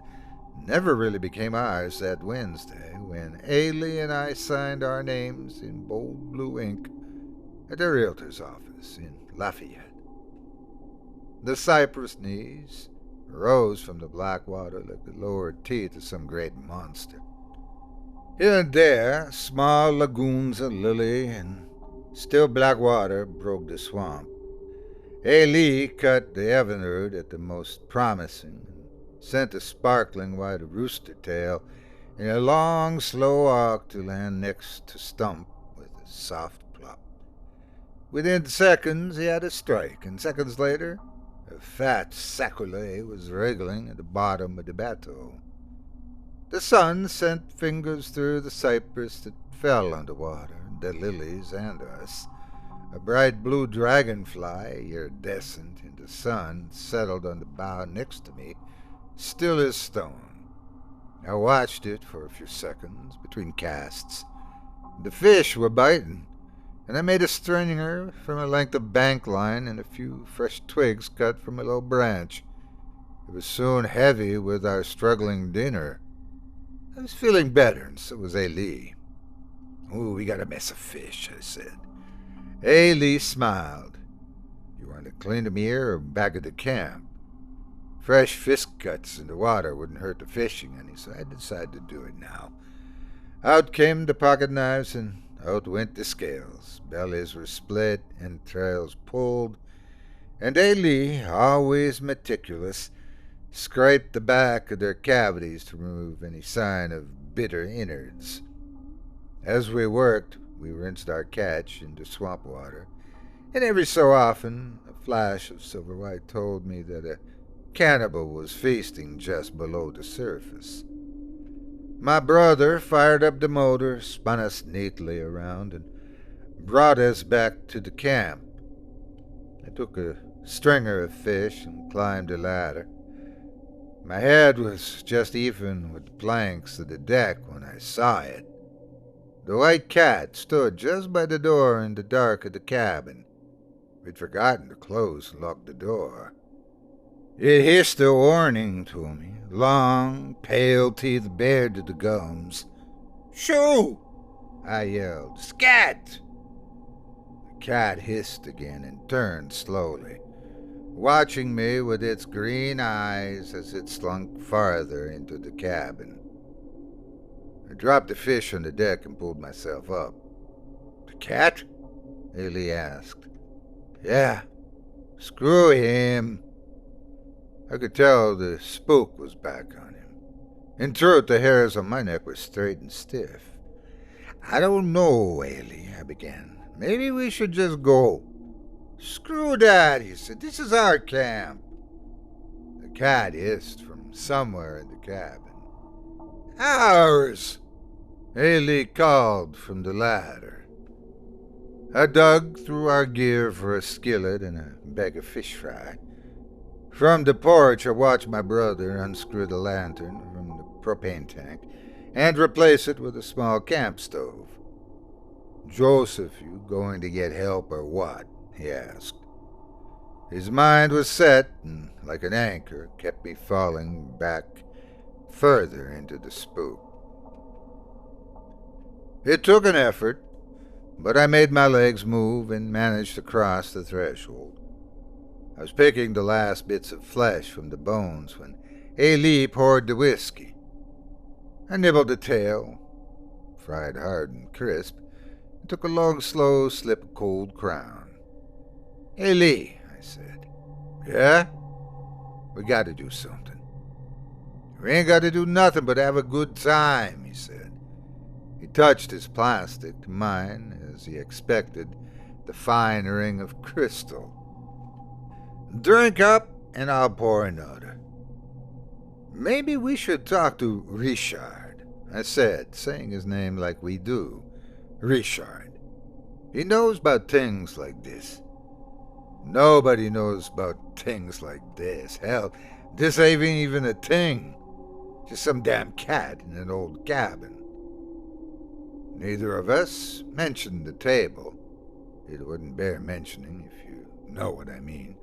C: never really became ours that Wednesday when Ailey and I signed our names in bold blue ink at the realtor's office in Lafayette. The cypress knees rose from the black water like the lower teeth of some great monster. Here and there, small lagoons of lily and still black water broke the swamp. Ailey cut the evinrude at the most promising and sent a sparkling white rooster tail in a long, slow arc to land next to Stump with a soft plop. Within seconds he had a strike, and seconds later a fat sacolet was wriggling at the bottom of the bateau. The sun sent fingers through the cypress that fell on the water, the lilies, and us. A bright blue dragonfly, iridescent in the sun, settled on the bough next to me, still as stone. I watched it for a few seconds between casts. The fish were biting, and I made a stringer from a length of bank line and a few fresh twigs cut from a low branch. It was soon heavy with our struggling dinner. I was feeling better, and so was Ailey. "Oh, we got a mess of fish," I said. Ailey smiled. "You want to clean them here or back at the camp?" Fresh fish cuts in the water wouldn't hurt the fishing any, so I decided to do it now. Out came the pocket knives and out went the scales. Bellies were split, entrails pulled, and Ailey, always meticulous, scraped the back of their cavities to remove any sign of bitter innards. As we worked, we rinsed our catch into swamp water, and every so often a flash of silver white told me that a cannibal was feasting just below the surface. My brother fired up the motor, spun us neatly around, and brought us back to the camp. I took a stringer of fish and climbed the ladder. My head was just even with the planks of the deck when I saw it. The white cat stood just by the door in the dark of the cabin. We'd forgotten to close and lock the door. It hissed a warning to me, long, pale teeth bared to the gums. "Shoo!" I yelled. "Scat!" The cat hissed again and turned slowly, watching me with its green eyes as it slunk farther into the cabin. I dropped the fish on the deck and pulled myself up. "The cat?" Ailey asked. "Yeah, screw him." I could tell the spook was back on him. In truth, the hairs on my neck were straight and stiff. "I don't know, Ailey," I began. "Maybe we should just go." "Screw that," he said. "This is our camp." The cat hissed from somewhere in the cabin. "Ours!" Ailey called from the ladder. I dug through our gear for a skillet and a bag of fish fry. From the porch, I watched my brother unscrew the lantern from the propane tank and replace it with a small camp stove. "Joseph, you going to get help or what?" he asked. His mind was set, and like an anchor, kept me falling back further into the spook. It took an effort, but I made my legs move and managed to cross the threshold. I was picking the last bits of flesh from the bones when Ailey poured the whiskey. I nibbled the tail, fried hard and crisp, and took a long, slow slip of cold crown. "Ailey," I said. "Yeah? We gotta do something." "We ain't gotta do nothing but have a good time," he said. He touched his plastic to mine, as he expected, the fine ring of crystal. "Drink up, and I'll pour another." "Maybe we should talk to Richard," I said, saying his name like we do. "Richard. He knows about things like this." "Nobody knows about things like this. Hell, this ain't even a thing. Just some damn cat in an old cabin." Neither of us mentioned the table. It wouldn't bear mentioning, if you know what I mean.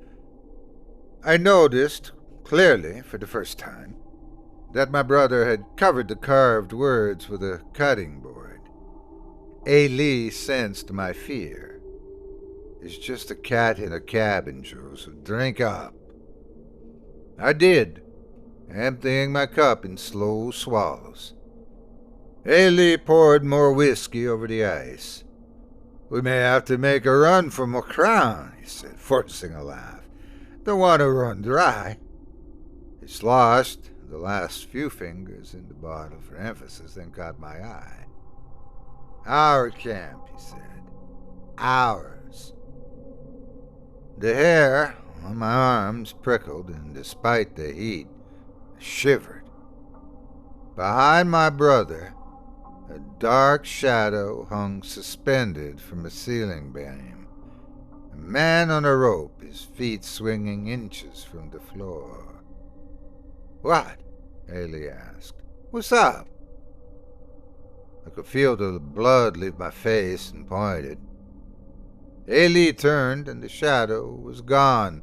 C: I noticed, clearly for the first time, that my brother had covered the carved words with a cutting board. Ailey sensed my fear. "It's just a cat in a cabin, Joseph. Drink up." I did, emptying my cup in slow swallows. Ailey poured more whiskey over the ice. "We may have to make a run for more crown," he said, forcing a laugh. "Don't want to run dry." He sloshed the last few fingers in the bottle for emphasis, then caught my eye. "Our camp," he said. "Ours." The hair on my arms prickled, and despite the heat, I shivered. Behind my brother, a dark shadow hung suspended from a ceiling beam. A man on a rope, his feet swinging inches from the floor. "What?" Ailey asked. "What's up?" I could feel the blood leave my face and pointed. Ailey turned and the shadow was gone,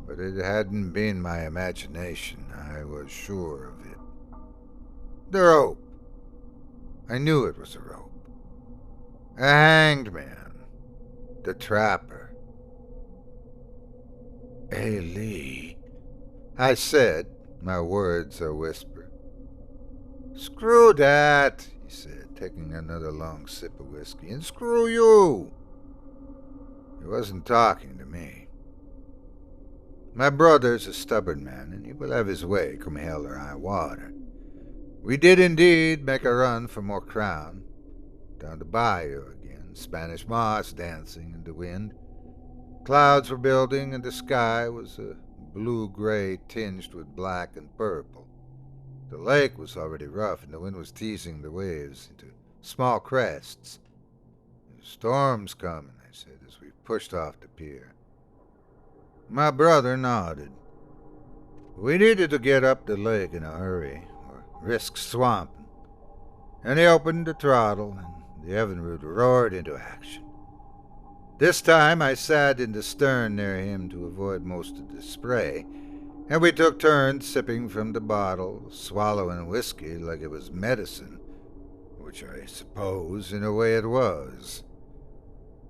C: but it hadn't been my imagination. I was sure of it. The rope. I knew it was a rope. A hanged man. The trapper. "Ailey," I said, my words a whisper. "Screw that," he said, taking another long sip of whiskey. "And screw you." He wasn't talking to me. My brother's a stubborn man, and he will have his way come hell or high water. We did indeed make a run for more crown. Down the bayou again, Spanish moss dancing in the wind. Clouds were building, and the sky was a blue-gray tinged with black and purple. The lake was already rough, and the wind was teasing the waves into small crests. "The storm's coming," I said, as we pushed off the pier. My brother nodded. We needed to get up the lake in a hurry, or risk swamping, and he opened the throttle, and the Evinrude roared into action. This time I sat in the stern near him to avoid most of the spray, and we took turns sipping from the bottle, swallowing whiskey like it was medicine, which I suppose in a way it was.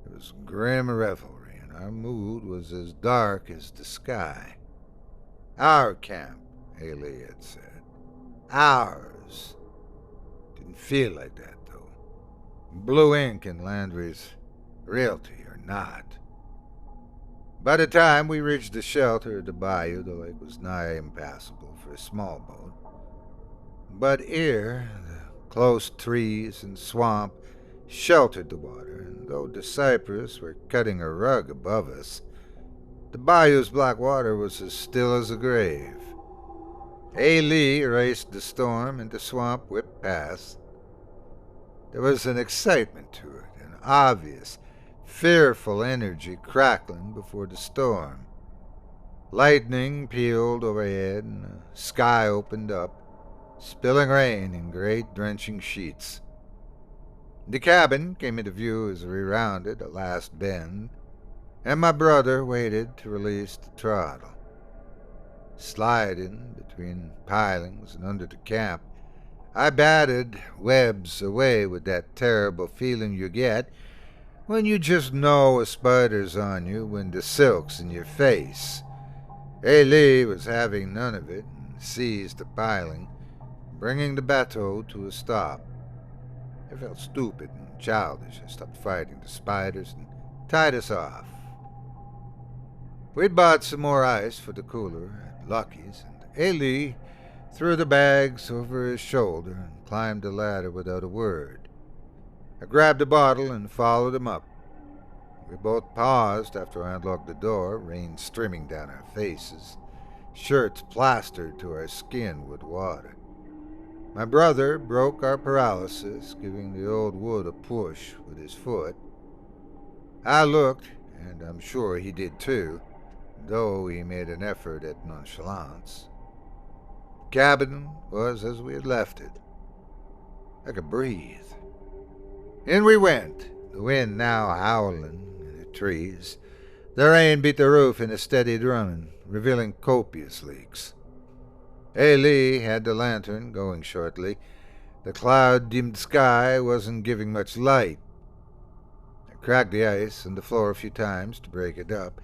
C: It was grim revelry, and our mood was as dark as the sky. "Our camp," Ailey had said. "Ours." Didn't feel like that, though. Blue ink in Landry's realty or not. By the time we reached the shelter of the bayou, the lake was nigh impassable for a small boat. But here, the close trees and swamp sheltered the water, and though the cypress were cutting a rug above us, the bayou's black water was as still as a grave. Ailey raced the storm, and the swamp whipped past. There was an excitement to it, an obvious, fearful energy crackling before the storm. Lightning pealed overhead, and the sky opened up, spilling rain in great drenching sheets. The cabin came into view as we rounded a last bend, and my brother waited to release the throttle. Sliding between pilings and under the camp, I batted webs away with that terrible feeling you get when you just know a spider's on you when the silk's in your face. Lee was having none of it and seized the piling, bringing the bateau to a stop. I felt stupid and childish. I stopped fighting the spiders and tied us off. We'd bought some more ice for the cooler at Lucky's, and Lee threw the bags over his shoulder and climbed the ladder without a word. I grabbed a bottle and followed him up. We both paused after I unlocked the door, rain streaming down our faces, shirts plastered to our skin with water. My brother broke our paralysis, giving the old wood a push with his foot. I looked, and I'm sure he did too, though he made an effort at nonchalance. The cabin was as we had left it. I could breathe. In we went, the wind now howling in the trees. The rain beat the roof in a steady drumming, revealing copious leaks. Lee had the lantern going shortly. The cloud-dimmed sky wasn't giving much light. I cracked the ice on the floor a few times to break it up,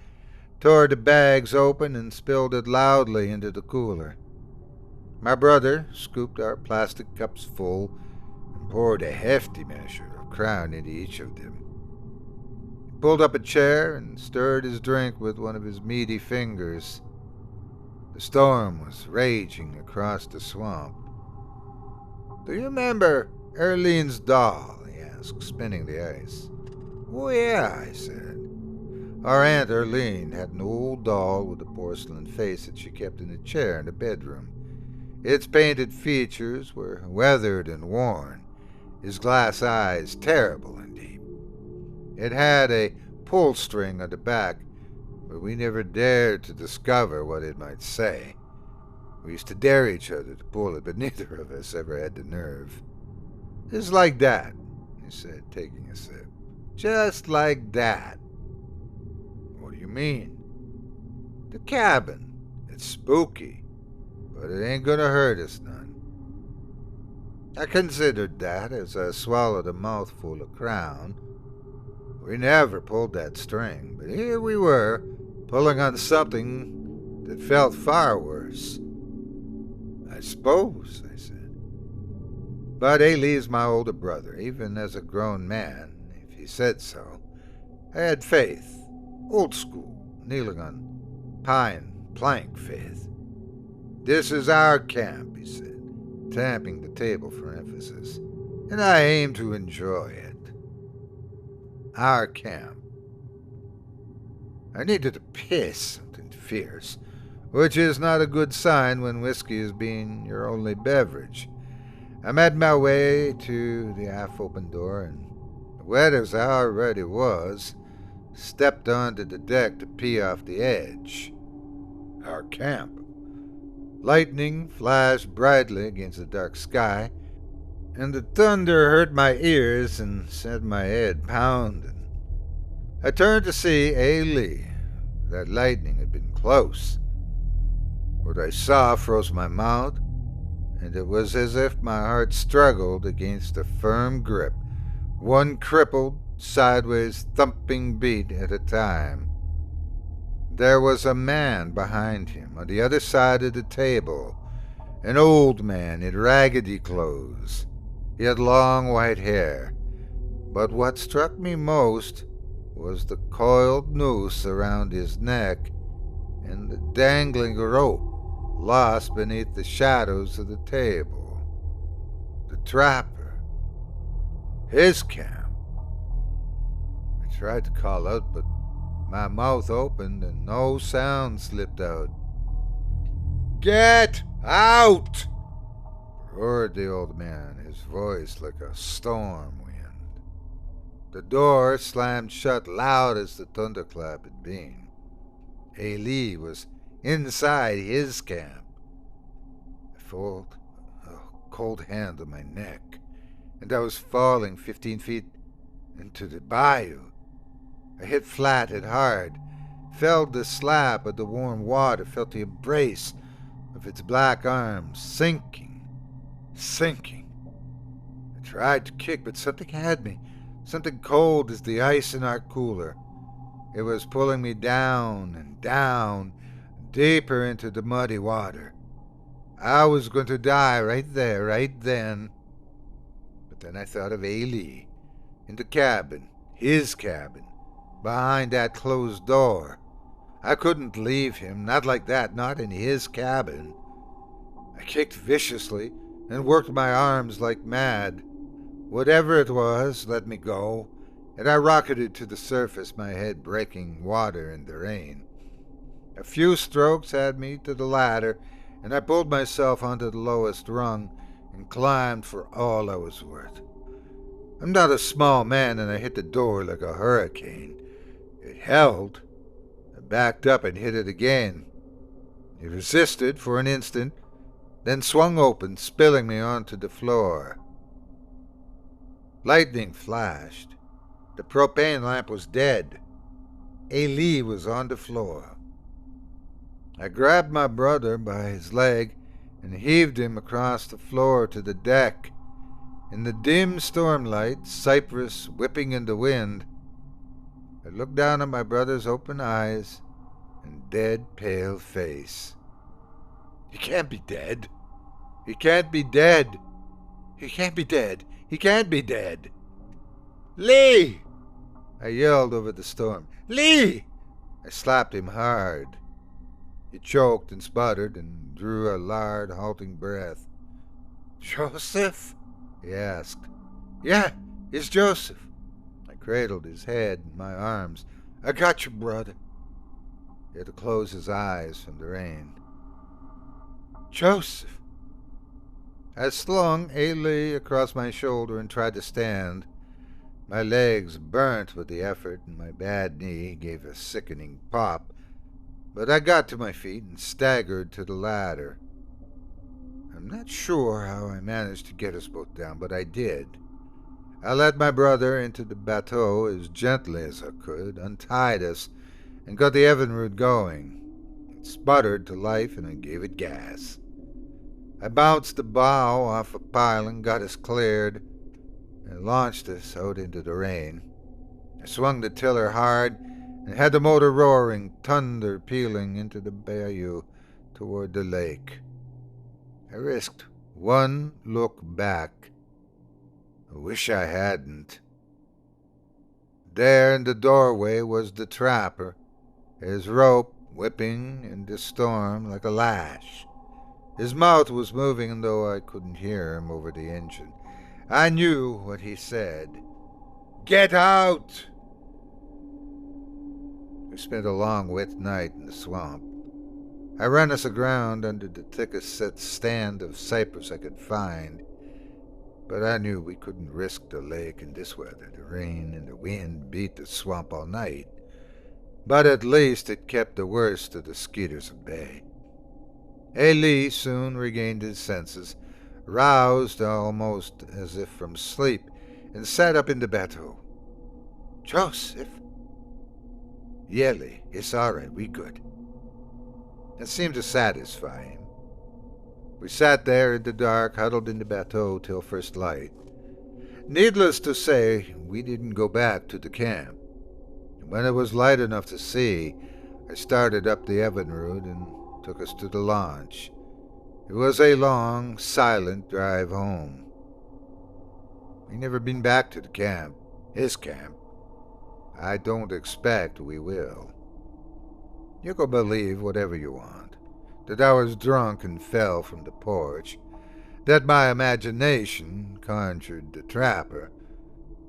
C: tore the bags open and spilled it loudly into the cooler. My brother scooped our plastic cups full and poured a hefty measure of Crown into each of them. He pulled up a chair and stirred his drink with one of his meaty fingers. The storm was raging across the swamp. "Do you remember Erlene's doll?" he asked, spinning the ice. "Oh, yeah," I said. Our Aunt Erlene had an old doll with a porcelain face that she kept in a chair in the bedroom. Its painted features were weathered and worn, his glass eyes terrible and deep. It had a pull string on the back, but we never dared to discover what it might say. We used to dare each other to pull it, but neither of us ever had the nerve. "Just like that," he said, taking a sip. "Just like that." "What do you mean?" "The cabin. It's spooky, but it ain't gonna hurt us none." I considered that as I swallowed a mouthful of Crown. We never pulled that string, but here we were, pulling on something that felt far worse. "I suppose," I said. But Lee's my older brother, even as a grown man, if he said so. I had faith, old school, kneeling on pine plank faith. "This is our camp," he said, tapping the table for emphasis, "and I aim to enjoy it. Our camp." I needed to piss something fierce, which is not a good sign when whiskey is being your only beverage. I made my way to the half-open door and, wet as I already was, stepped onto the deck to pee off the edge. Our camp. Lightning flashed brightly against the dark sky, and the thunder hurt my ears and sent my head pounding. I turned to see Lee. That lightning had been close. What I saw froze my mouth, and it was as if my heart struggled against a firm grip, one crippled, sideways thumping beat at a time. There was a man behind him, on the other side of the table, an old man in raggedy clothes. He had long white hair, but what struck me most was the coiled noose around his neck and the dangling rope lost beneath the shadows of the table. The trapper. His camp. I tried to call out, but my mouth opened and no sound slipped out. "Get out!" roared the old man, his voice like a storm wind. The door slammed shut loud as the thunderclap had been. Lee was inside his camp. I felt a cold hand on my neck, and I was falling 15 feet into the bayou. I hit flat and hard, felt the slap of the warm water, felt the embrace of its black arms, sinking. I tried to kick, but something had me, something cold as the ice in our cooler. It was pulling me down and down, deeper into the muddy water. I was going to die right there, right then. But then I thought of Ailey, in the cabin, his cabin, behind that closed door. I couldn't leave him, not like that, not in his cabin. I kicked viciously and worked my arms like mad. Whatever it was let me go, and I rocketed to the surface, my head breaking water in the rain. A few strokes had me to the ladder, and I pulled myself onto the lowest rung and climbed for all I was worth. I'm not a small man, and I hit the door like a hurricane. It held. I backed up and hit it again. It resisted for an instant, then swung open, spilling me onto the floor. Lightning flashed. The propane lamp was dead. Ailey was on the floor. I grabbed my brother by his leg and heaved him across the floor to the deck. In the dim stormlight, cypress whipping in the wind, I looked down at my brother's open eyes and dead, pale face. He can't be dead. He can't be dead. He can't be dead. He can't be dead. Lee! I yelled over the storm. Lee! I slapped him hard. He choked and sputtered and drew a loud, halting breath. Joseph? He asked. Yeah, it's Joseph. I cradled his head in my arms. I got you, brother. He had to close his eyes from the rain. Joseph! I slung Ailey across my shoulder and tried to stand. My legs burnt with the effort, and my bad knee gave a sickening pop. But I got to my feet and staggered to the ladder. I'm not sure how I managed to get us both down, but I did. I led my brother into the bateau as gently as I could, untied us, and got the Evinrude going. It sputtered to life, and I gave it gas. I bounced the bow off a pile and got us cleared, and launched us out into the rain. I swung the tiller hard and had the motor roaring, thunder pealing into the bayou toward the lake. I risked one look back. I wish I hadn't. There in the doorway was the trapper, his rope whipping in the storm like a lash. His mouth was moving, though I couldn't hear him over the engine. I knew what he said. Get out! We spent a long, wet night in the swamp. I ran us aground under the thickest set stand of cypress I could find, but I knew we couldn't risk the lake in this weather. The rain and the wind beat the swamp all night, but at least it kept the worst of the skeeters at bay. Ailey soon regained his senses, roused almost as if from sleep, and sat up in the bateau. Joseph? Yelly, it's all right, we good. It seemed to satisfy him. We sat there in the dark, huddled in the bateau till first light. Needless to say, we didn't go back to the camp. When it was light enough to see, I started up the Evinrude and took us to the launch. It was a long, silent drive home. We never been back to the camp, his camp. I don't expect we will. You can believe whatever you want, that I was drunk and fell from the porch, that my imagination conjured the trapper,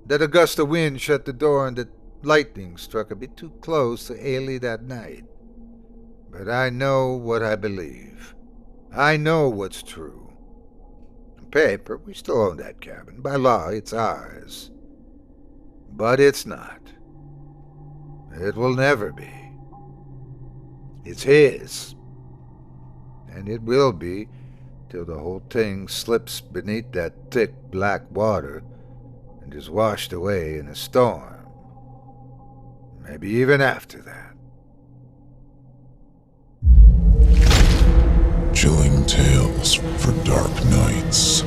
C: that a gust of wind shut the door and that lightning struck a bit too close to Ailey that night. But I know what I believe. I know what's true. On paper, we still own that cabin. By law, it's ours. But it's not. It will never be. It's his. And it will be till the whole thing slips beneath that thick black water and is washed away in a storm. Maybe even after that.
A: Chilling tales for dark nights.